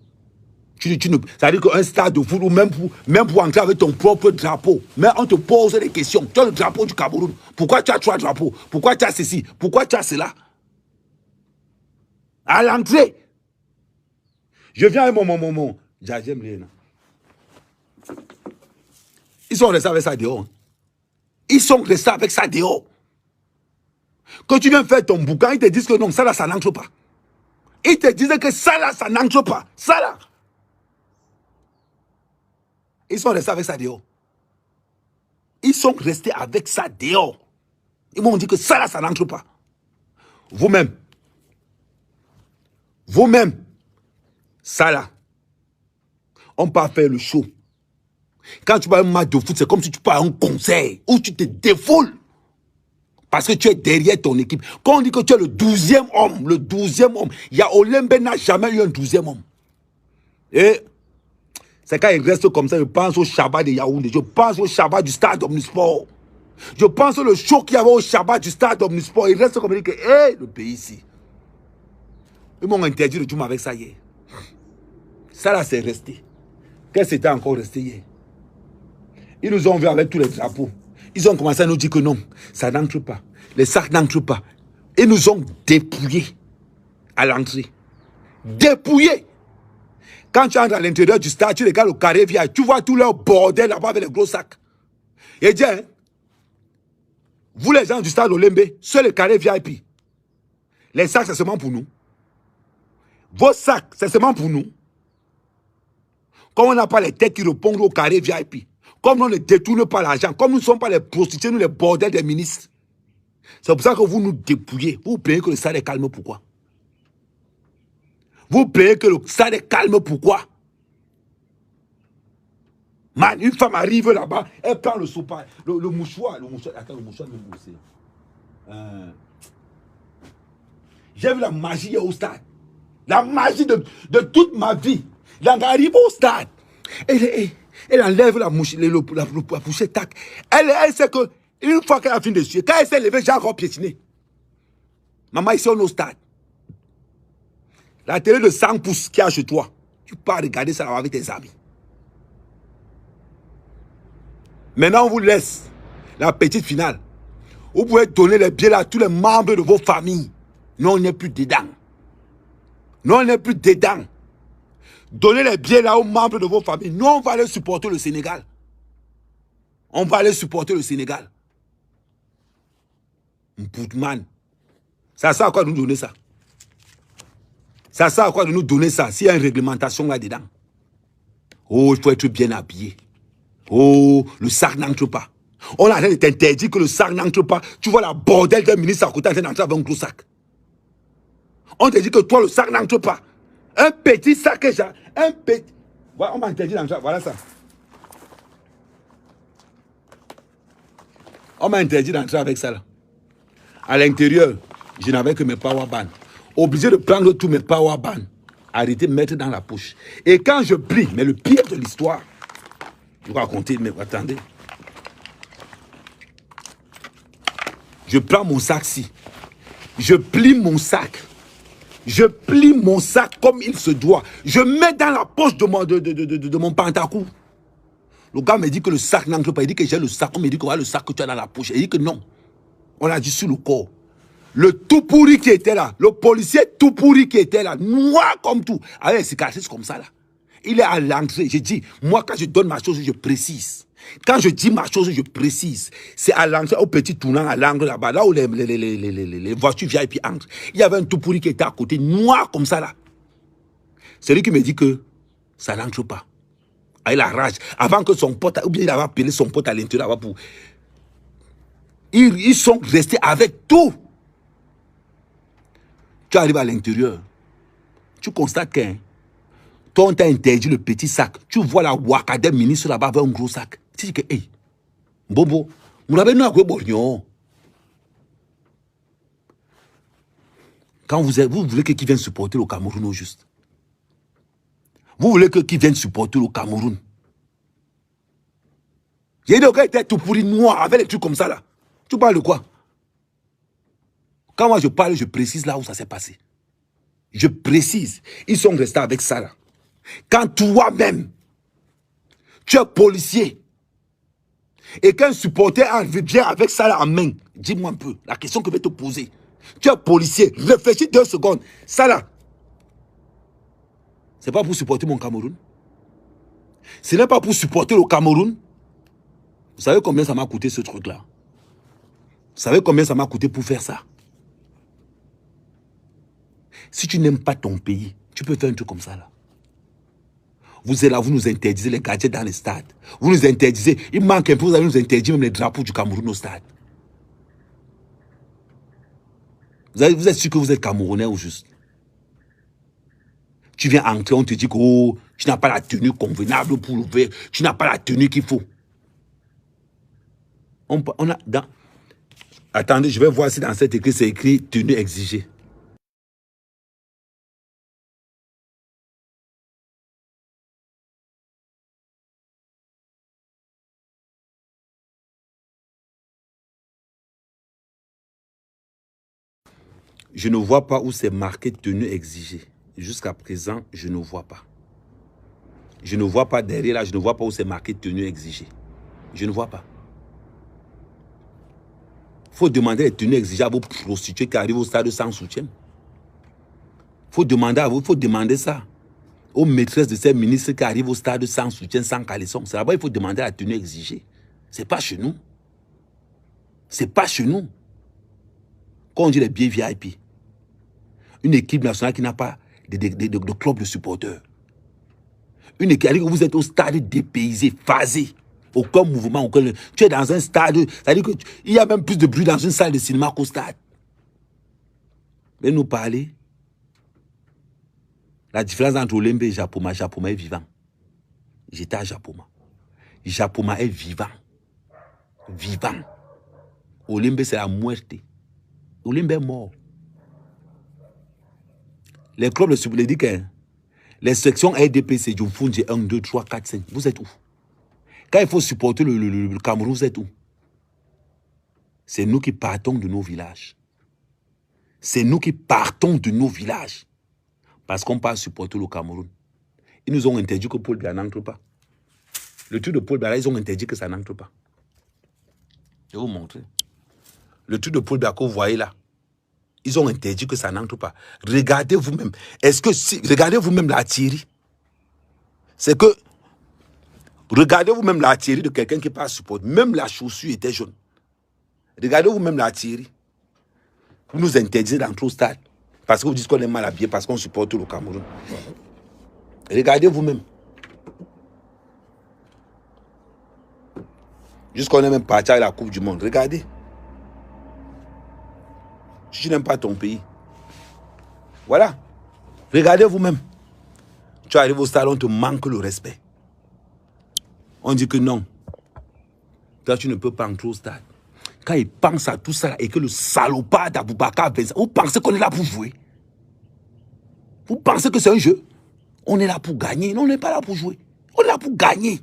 S1: Ça veut dire qu'un stade de foot, même pour entrer avec ton propre drapeau, mais on te pose des questions. Tu as le drapeau du Cameroun. Pourquoi tu as 3 drapeaux? Pourquoi tu as ceci? Pourquoi tu as cela? À l'entrée. Je viens avec mon. J'aime rien. Ils sont restés avec ça dehors. Ils sont restés avec ça dehors. Quand tu viens faire ton bouquin, ils te disent que non, ça là, ça n'entre pas. Ils te disent que ça là, ça n'entre pas. Ça là. Ils sont restés avec ça dehors. Ils sont restés avec ça dehors. Ils m'ont dit que ça là, ça n'entre pas. Vous-même, ça là, on peut faire le show. Quand tu vas à un match de foot, c'est comme si tu pars à un concert où tu te défoules. Parce que tu es derrière ton équipe. Quand on dit que tu es le 12e homme, il y a Olembe n'a jamais eu un 12e homme. Et c'est quand il reste comme ça, je pense au Shabbat de Yaoundé, je pense au Shabbat du stade Omnisport. Je pense au show qu'il y avait au Shabbat du stade Omnisport. Il reste comme il dit que, le pays ici. Ils m'ont interdit de jouer avec ça hier. Ça là, c'est resté. Qu'est-ce que c'était encore resté hier? Ils nous ont vu avec tous les drapeaux. Ils ont commencé à nous dire que non, ça n'entre pas. Les sacs n'entrent pas. Ils nous ont dépouillés à l'entrée. Dépouillés. Quand tu entres à l'intérieur du stade, tu regardes le carré vieil, tu vois tout leur bordel là-bas avec les gros sacs. Et dis, vous les gens du stade Olembe, seul le carré VIP. Les sacs, c'est seulement pour nous. Vos sacs, c'est seulement pour nous. Comme on n'a pas les têtes qui répondent au carré VIP. Comme on ne détourne pas l'argent. Comme nous ne sommes pas les prostituées, nous les bordels des ministres. C'est pour ça que vous nous dépouillez. Vous plaignez que le stade est calme, pourquoi? Vous plaignez que le stade est calme, pourquoi? Man, une femme arrive là-bas, elle prend le soupard, le mouchoir. Attends, le mouchoir me bouger. J'ai vu la magie au stade. La magie de toute ma vie. Elle arrive au stade. Elle enlève la pochette, tac. Elle sait que, une fois qu'elle a fini de suer, quand elle s'est levée, j'ai encore piétiné. Maman, ici, on est au stade. La télé de 100 pouces qu'il y a chez toi, tu pars regarder ça avec tes amis. Maintenant, on vous laisse la petite finale. Vous pouvez donner les billets là à tous les membres de vos familles. Non, on n'est plus dedans. Non, on n'est plus dedans. Donnez les billets là aux membres de vos familles. Nous, on va aller supporter le Sénégal. On va aller supporter le Sénégal. Mpoutman. Ça sert à quoi de nous donner ça? Ça sert à quoi de nous donner ça s'il y a une réglementation là-dedans? Oh, il faut être bien habillé. Oh, le sac n'entre pas. On a interdit que le sac n'entre pas. Tu vois la bordel d'un ministre à côté en train d'entrer avec un gros sac. On te dit que toi, le sac n'entre pas. Un petit sac, un petit... Voilà, on m'a interdit d'entrer. Voilà ça. On m'a interdit d'entrer avec ça là. À l'intérieur, je n'avais que mes power bands. Obligé de prendre tous mes power bands arrêter, mettre dans la poche. Et quand je plie, mais le pire de l'histoire, je vais raconter, mais attendez. Je prends mon sac-ci. Je plie mon sac. Je plie mon sac comme il se doit. Je mets dans la poche de mon pantalon. Le gars me dit que le sac n'entre pas. Il dit que j'ai le sac. On me dit que voilà le sac que tu as dans la poche. Il dit que non. On a dit sur le corps. Le tout pourri qui était là. Le policier tout pourri qui était là. Noir comme tout. Avec des cicatrices comme ça là. Il est à l'entrée. Je dis, moi quand je donne ma chose, je précise. Quand je dis ma chose, je précise. C'est à l'entrée, au petit tournant à l'angle là-bas, là où les voitures viennent et puis entrent. Il y avait un tout pourri qui était à côté, noir comme ça là. C'est lui qui me dit que ça n'entre pas. Avec la rage. Avant que son pote, ou bien il avait appelé son pote à l'intérieur là-bas pour... Ils sont restés avec tout. Tu arrives à l'intérieur. Tu constates qu'un... Toi, on t'a interdit le petit sac. Tu vois la Wakadem ministre là-bas avec un gros sac. Tu dis que, hey, Bobo, vous l'avez nous à quoi borgnon? Quand vous voulez que qui vienne supporter le Cameroun au juste. Vous voulez que qui vienne supporter le Cameroun. J'ai dit, ok, t'es tout pourri noir avec les trucs comme ça là. Tu parles de quoi? Quand moi je parle, je précise là où ça s'est passé. Je précise. Ils sont restés avec ça là. Quand toi-même, tu es policier, et qu'un supporter vient avec ça là en main, dis-moi un peu, la question que je vais te poser. Tu es policier, réfléchis 2 secondes. Ça là, c'est pas pour supporter mon Cameroun. Ce n'est pas pour supporter le Cameroun. Vous savez combien ça m'a coûté ce truc là? Vous savez combien ça m'a coûté pour faire ça? Si tu n'aimes pas ton pays, tu peux faire un truc comme ça là. Vous êtes là, vous nous interdisez les gadgets dans les stades. Vous nous interdisez. Il manque un peu, vous allez nous interdire même les drapeaux du Cameroun au stade. Vous êtes sûr que vous êtes Camerounais ou juste? Tu viens entrer, on te dit que oh, tu n'as pas la tenue convenable pour l'ouvrir. Tu n'as pas la tenue qu'il faut. On a dans... Attendez, je vais voir si dans cet écrit, c'est écrit tenue exigée. Je ne vois pas où c'est marqué tenue exigée. Jusqu'à présent, je ne vois pas. Je ne vois pas derrière là, je ne vois pas où c'est marqué tenue exigée. Je ne vois pas. Il faut demander les tenues exigées à vos prostituées qui arrivent au stade sans soutien. Il faut demander à vous, il faut demander ça aux maîtresses de ces ministres qui arrivent au stade sans soutien, sans caleçon. C'est là-bas il faut demander la tenue exigée. Ce n'est pas chez nous. Ce n'est pas chez nous. Quand on dit les billets VIP, une équipe nationale qui n'a pas de club de supporters. Une équipe, vous êtes au stade dépaysé, phasé. Aucun mouvement, aucun... Tu es dans un stade, c'est-à-dire qu'il y a même plus de bruit dans une salle de cinéma qu'au stade. Mais nous parler, la différence entre Olembe et Japoma, Japoma est vivant. J'étais à Japoma. Japoma est vivant. Vivant. Olembe, c'est la muerte. Olembe est mort. Les clubs de supporters disent que les sections RDPC, Djumfunji 1, 2, 3, 4, 5, vous êtes où? Quand il faut supporter le Cameroun, vous êtes où? C'est nous qui partons de nos villages. C'est nous qui partons de nos villages. Parce qu'on part supporter le Cameroun. Ils nous ont interdit que Paul Biya n'entre pas. Le truc de Paul Biya, ils ont interdit que ça n'entre pas. Je vais vous montrer. Le truc de Paul Biya que vous voyez là, ils ont interdit que ça n'entre pas. Regardez vous-même. Est-ce que si... Regardez vous-même la Thierry. C'est que... Regardez vous-même la Thierry de quelqu'un qui passe supporter. Même la chaussure était jaune. Regardez vous-même la Thierry. Vous nous interdisez d'entrer au stade. Parce que vous dites qu'on est mal habillé, parce qu'on supporte le Cameroun. Regardez vous-même. Jusqu'on est même parti à la Coupe du Monde. Regardez. Si tu n'aimes pas ton pays. Voilà. Regardez vous-même. Tu arrives au stade, on te manque le respect. On dit que non. Toi, tu ne peux pas entrer au stade. Quand il pense à tout ça et que le salopard d'Aboubacar, vous pensez qu'on est là pour jouer? Vous pensez que c'est un jeu? On est là pour gagner. Non, on n'est pas là pour jouer. On est là pour gagner.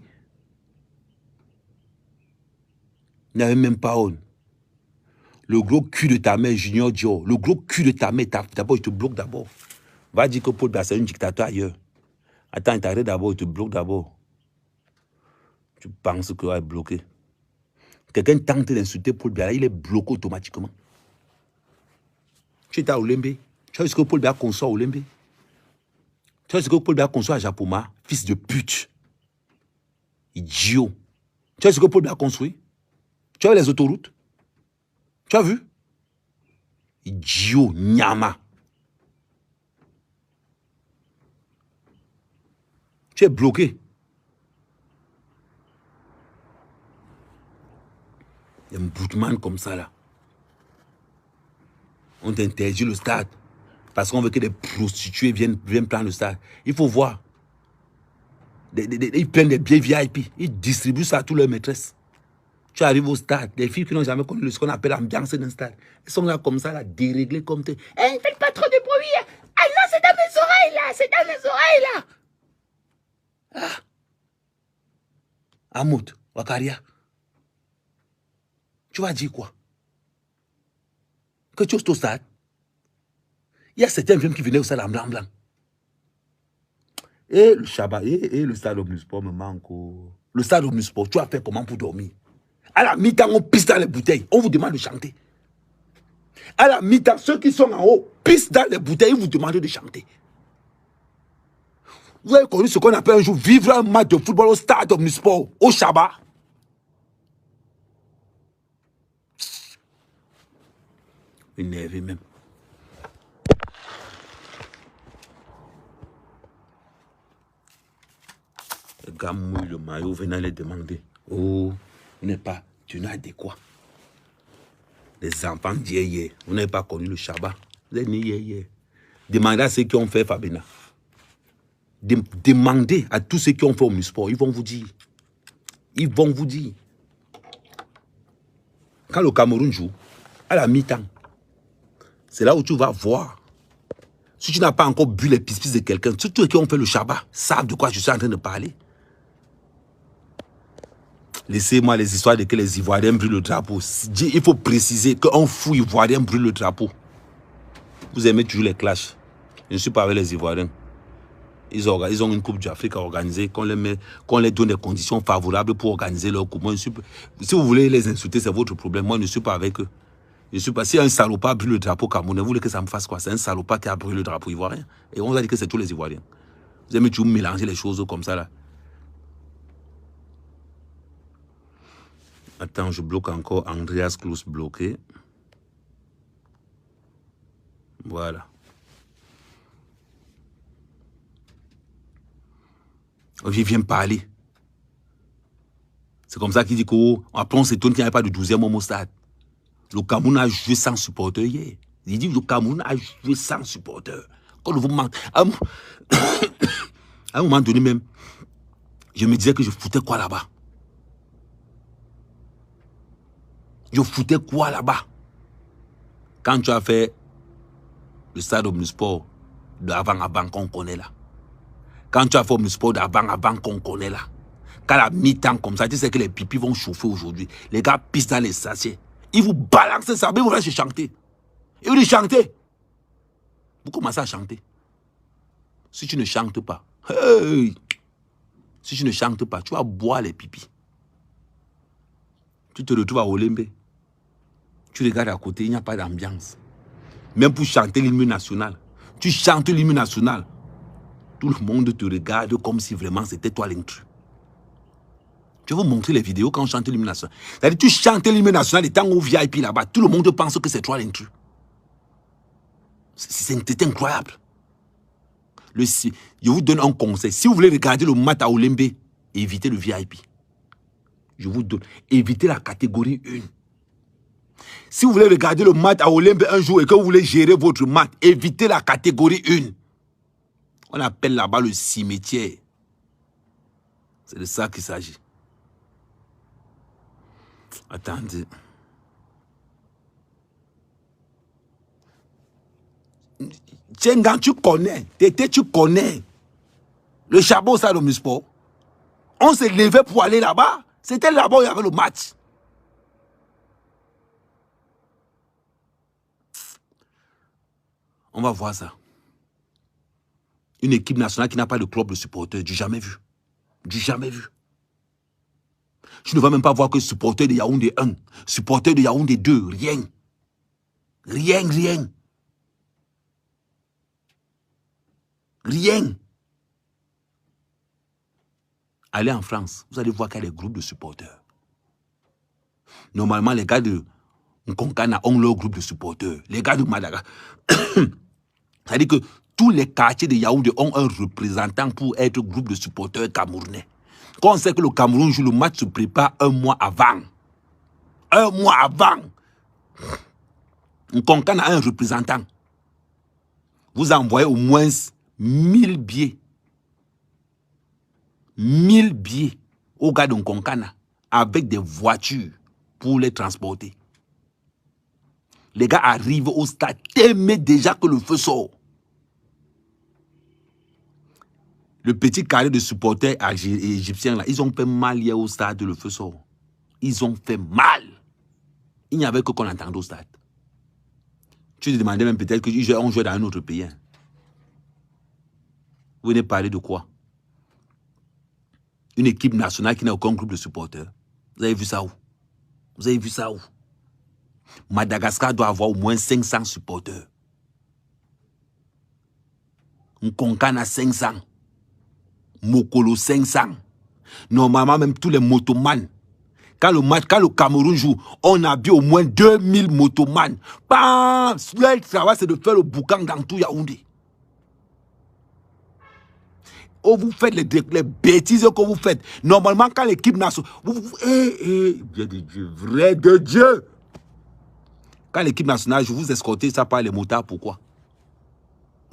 S1: Il n'y avait même pas honte. Le gros cul de ta mère, Junior Dio. Le gros cul de ta mère. D'abord, je te bloque d'abord. Va dire que Paul Biya, c'est un dictateur ailleurs. Attends, il t'arrête d'abord, il te bloque d'abord. Tu penses que tu vas être bloqué. Quelqu'un tente d'insulter Paul Biya, il est bloqué automatiquement. Tu étais à Olembe. Tu as vu ce que Paul Biya conçoit à Olembe? Tu as vu ce que Paul Biya conçoit à Japoma? Fils de pute. Idiot. Tu as vu ce que Paul Biya a construit? Tu as vu les autoroutes? Tu as vu? Idiot, Nyama. Tu es bloqué. Il y a un boutman comme ça là. On t'interdit le stade. Parce qu'on veut que des prostituées viennent prendre le stade. Il faut voir. Ils prennent des billets VIP. Ils distribuent ça à toutes leurs maîtresses. Tu arrives au stade. Des filles qui n'ont jamais connu ce qu'on appelle l'ambiance d'un stade. Elles sont là comme ça, là, déréglées comme t'es. Hey, faites pas trop de bruit. Ah non, c'est dans mes oreilles là. C'est dans mes oreilles là. Ah. Amout, Wakaria. Tu vas dire quoi? Que tu es au stade? Il y a certains femmes qui venaient au stade en blanc. Et le Shabbat, et le stade Omnisport me manque. Le stade Omnisport, tu as fait comment pour dormir? À la mi-temps, on pisse dans les bouteilles. On vous demande de chanter. À la mi-temps, ceux qui sont en haut pissent dans les bouteilles. Ils vous demandent de chanter. Vous avez connu ce qu'on appelle un jour vivre un match de football au stade Omnisport, au Shabbat. Énervé même. Le gars mouille le maillot venant les demander. Oh, vous n'êtes pas tenu adéquat. Les enfants d'hier, vous n'avez pas connu le Shabbat. Vous êtes nés hier. Demandez à ceux qui ont fait Fabena. Demandez à tous ceux qui ont fait Omnisport. Ils vont vous dire. Ils vont vous dire. Quand le Cameroun joue, à la mi-temps, c'est là où tu vas voir. Si tu n'as pas encore bu les pis-pis de quelqu'un, tous ceux qui ont fait le Shabbat savent de quoi je suis en train de parler. Laissez-moi les histoires de que les Ivoiriens brûlent le drapeau. Il faut préciser qu'un fou Ivoirien brûle le drapeau. Vous aimez toujours les clashs. Je ne suis pas avec les Ivoiriens. Ils ont une Coupe d'Afrique à organiser, qu'on les donne des conditions favorables pour organiser leur coupe. Moi, si vous voulez les insulter, c'est votre problème. Moi, je ne suis pas avec eux. Je ne suis pas. Si un salopard brûle le drapeau camerounais, vous voulez que ça me fasse quoi? C'est un salopard qui a brûlé le drapeau ivoirien. Et on vous a dit que c'est tous les Ivoiriens. Vous aimez toujours mélanger les choses comme ça là. Attends, je bloque encore Andreas Klose bloqué. Voilà. Je viens parler. C'est comme ça qu'il dit qu'après on s'étonne qu'il n'y avait pas de 12e homme au stade. Le Cameroun a joué sans supporter hier. Il dit que le Cameroun a joué sans supporter. Quand vous manque, à un moment donné même, je me disais que je foutais quoi là-bas? Je foutais quoi là-bas? Quand tu as fait le stade Omnisport d'avant qu'on connaît là. Quand tu as fait Omnisport d'avant qu'on connaît là. Quand la mi-temps comme ça, tu sais que les pipis vont chauffer aujourd'hui. Les gars pissent dans les sachets. Ils vous balancent ça, mais vous laissez chanter. Et vous dites chanter. Vous commencez à chanter. Si tu ne chantes pas, hey, si tu ne chantes pas, tu vas boire les pipis. Tu te retrouves à Olembe. Tu regardes à côté, il n'y a pas d'ambiance. Même pour chanter l'hymne national. Tu chantes l'hymne national. Tout le monde te regarde comme si vraiment c'était toi l'intrus. Je vais vous montrer les vidéos quand on chante l'hymne national. C'est-à-dire, tu chantes l'hymne national étant au VIP là-bas. Tout le monde pense que c'est toi l'intrus. C'est incroyable. Je vous donne un conseil. Si vous voulez regarder le match à Olembe, évitez le VIP. Je vous donne. Évitez la catégorie 1. Si vous voulez regarder le match à Olembe un jour et que vous voulez gérer votre match, évitez la catégorie 1. On appelle là-bas le cimetière. C'est de ça qu'il s'agit. Attendez. Tchengan, tu connais. Tété, tu connais. Le charbon, ça, le sport. On s'est levé pour aller là-bas. C'était là-bas où il y avait le match. On va voir ça. Une équipe nationale qui n'a pas de club de supporters. Du jamais vu. Du jamais vu. Tu ne vas même pas voir que supporter de Yaoundé 1, supporter de Yaoundé 2, rien. Rien, rien. Rien. Allez en France, vous allez voir qu'il y a des groupes de supporters. Normalement, les gars de Nkonkana ont leur groupe de supporters. Les gars de Madagascar. C'est-à-dire que tous les quartiers de Yaoundé ont un représentant pour être groupe de supporters camerounais. Quand on sait que le Cameroun joue, le match se prépare un mois avant. Un mois avant. Nkonkana a un représentant. Vous envoyez au moins 1000 billets. 1000 billets aux gars de Nkonkana avec des voitures pour les transporter. Les gars arrivent au stade, mais déjà que le feu sort. Le petit carré de supporters égyptiens, là, ils ont fait mal hier au stade, le feu sort. Ils ont fait mal. Il n'y avait que qu'on entendait au stade. Tu te demandais même peut-être qu'on jouait dans un autre pays. Hein. Vous venez parler de quoi? Une équipe nationale qui n'a aucun groupe de supporters. Vous avez vu ça où? Vous avez vu ça où? Madagascar doit avoir au moins 500 supporters. Nkonkana 500. Mokolo 500. Normalement, même tous les motomans. Quand le Cameroun joue, on a vu au moins 2000 motomans. Bam! Le travail, c'est de faire le boucan dans tout Yaoundé. Oh, vous faites les bêtises que vous faites. Normalement, quand l'équipe nationale... Dieu de Dieu, vrai de Dieu. Quand l'équipe nationale joue, vous escortez ça par les motards, pourquoi?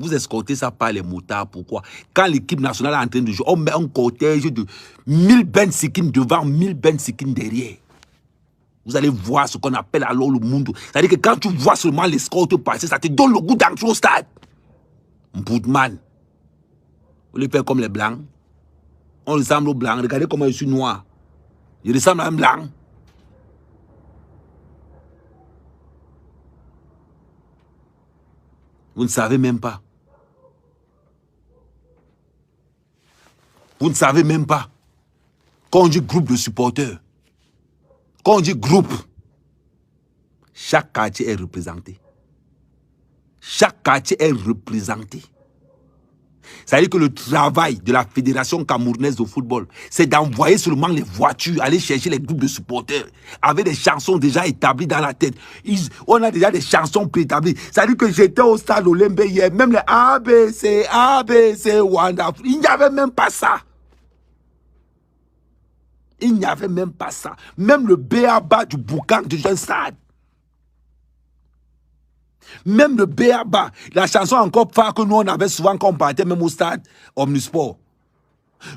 S1: Vous escortez ça par les motards, pourquoi? Quand l'équipe nationale est en train de jouer, on met un cortège de 1000 Ben Sikin devant, 1000 Ben Sikin derrière. Vous allez voir ce qu'on appelle alors le monde. C'est-à-dire que quand tu vois seulement l'escorte passer, ça te donne le goût d'entrer au stade. Boudman. Vous les faites comme les blancs. On ressemble aux blancs. Regardez comment je suis noir. Je ressemble à un blanc. Vous ne savez même pas. Vous ne savez même pas. Quand on dit groupe de supporters, quand on dit groupe, chaque quartier est représenté. Chaque quartier est représenté. C'est-à-dire que le travail de la Fédération camerounaise de football, c'est d'envoyer seulement les voitures, aller chercher les groupes de supporters, avec des chansons déjà établies dans la tête. On a déjà des chansons préétablies. C'est-à-dire que j'étais au stade Olembe hier, même les ABC, Wonderful, il n'y avait même pas ça. Il n'y avait même pas ça. Même le B.A.B.A. du boucan du jeune stade. Même le B.A.B.A. La chanson encore phare que nous on avait souvent quand on partait même au stade Omnisport.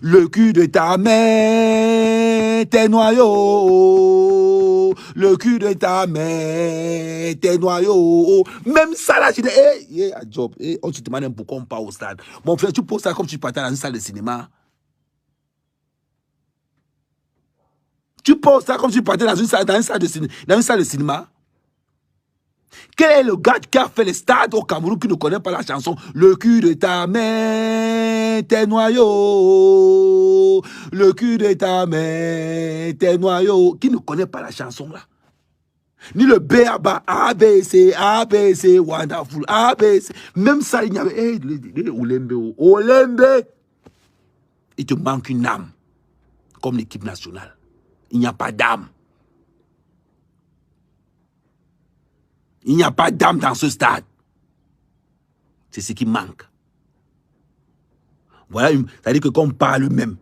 S1: Le cul de ta mère, tes noyaux. Le cul de ta mère, tes noyaux. Même ça là, je dis, job. On se demande pourquoi on part au stade. Mon frère, tu poses ça comme tu partais dans une salle de cinéma. Tu poses ça comme si tu partais dans une salle de cinéma. Quel est le gars qui a fait les stades au Cameroun qui ne connaît pas la chanson? Le cul de ta mère, tes noyaux. Le cul de ta mère, tes noyaux. Qui ne connaît pas la chanson là? Ni le B.A.B.A. ABC, Wonderful, ABC. Même ça, il y avait... Olembe. Il te manque une âme. Comme l'équipe nationale. Il n'y a pas d'âme. Il n'y a pas d'âme dans ce stade. C'est ce qui manque. Voilà, c'est-à-dire que quand on parle même,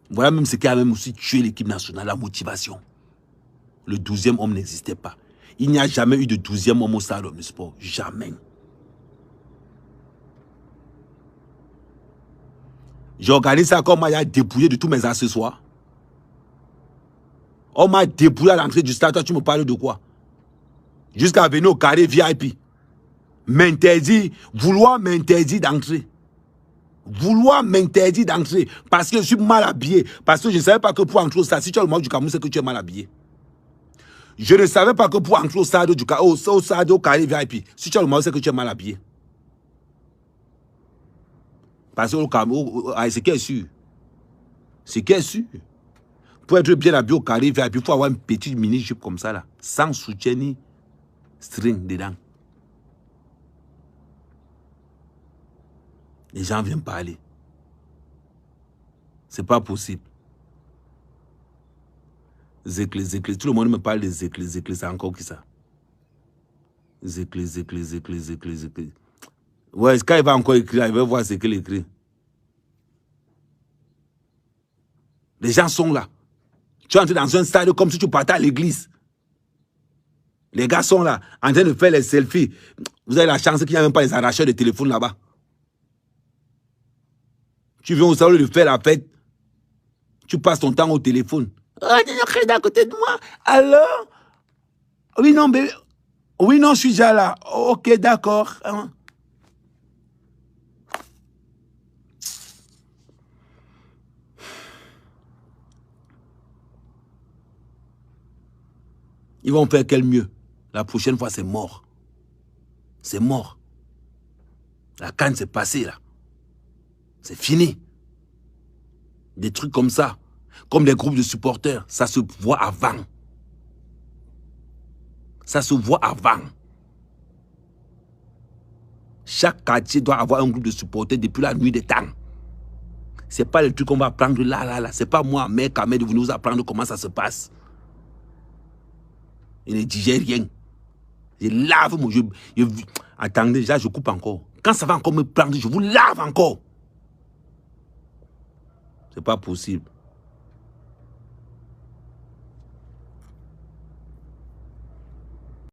S1: voilà même ce qui a même aussi tué l'équipe nationale, la motivation. Le 12e homme n'existait pas. Il n'y a jamais eu de 12e homme au stade Omnisport. Jamais. J'ai organisé ça comme il y a dépouillé de tous mes accessoires. On m'a dépouillé à l'entrée du stade. Toi, tu me parles de quoi? Jusqu'à venir au carré VIP. vouloir m'interdire d'entrer. Vouloir m'interdire d'entrer parce que je suis mal habillé. Parce que je ne savais pas que pour entrer au stade, si tu as le mot du Cameroun, c'est que tu es mal habillé. Je ne savais pas que pour entrer au stade au carré VIP, si tu as le mot, c'est que tu es mal habillé. Parce que au Cameroun, c'est qui est sûr. C'est qui est sûr. Pour être bien habillé au carré VIP, il faut avoir une petite mini-jupe comme ça, là, sans soutien ni string dedans. Les gens viennent parler. C'est pas possible. Zéclé. Tout le monde me parle de Zéclé. C'est encore qui ça? Zéclé. Ouais, quand il va encore écrire, il va voir ce qu'il écrit. Les gens sont là. Tu entres dans un stade comme si tu partais à l'église. Les gars sont là, en train de faire les selfies. Vous avez la chance qu'il n'y a même pas les arracheurs de téléphone là-bas. Tu viens au salon de faire la fête. Tu passes ton temps au téléphone. Oh, tu es à côté de moi. Alors? Oui, non, bébé. Oui, non, je suis déjà là. Ok, d'accord. Ils vont faire quel mieux? La prochaine fois, c'est mort. C'est mort. La canne, c'est passé, là. C'est fini. Des trucs comme ça, comme des groupes de supporters, ça se voit avant. Ça se voit avant. Chaque quartier doit avoir un groupe de supporters depuis la nuit des temps. Ce n'est pas le truc qu'on va apprendre là. Ce n'est pas moi, mec, Ahmed, vous nous apprendre comment ça se passe. Il ne digère rien. Je lave mon jeu. Attendez, déjà, je coupe encore. Quand ça va encore me prendre, je vous lave encore. C'est pas possible.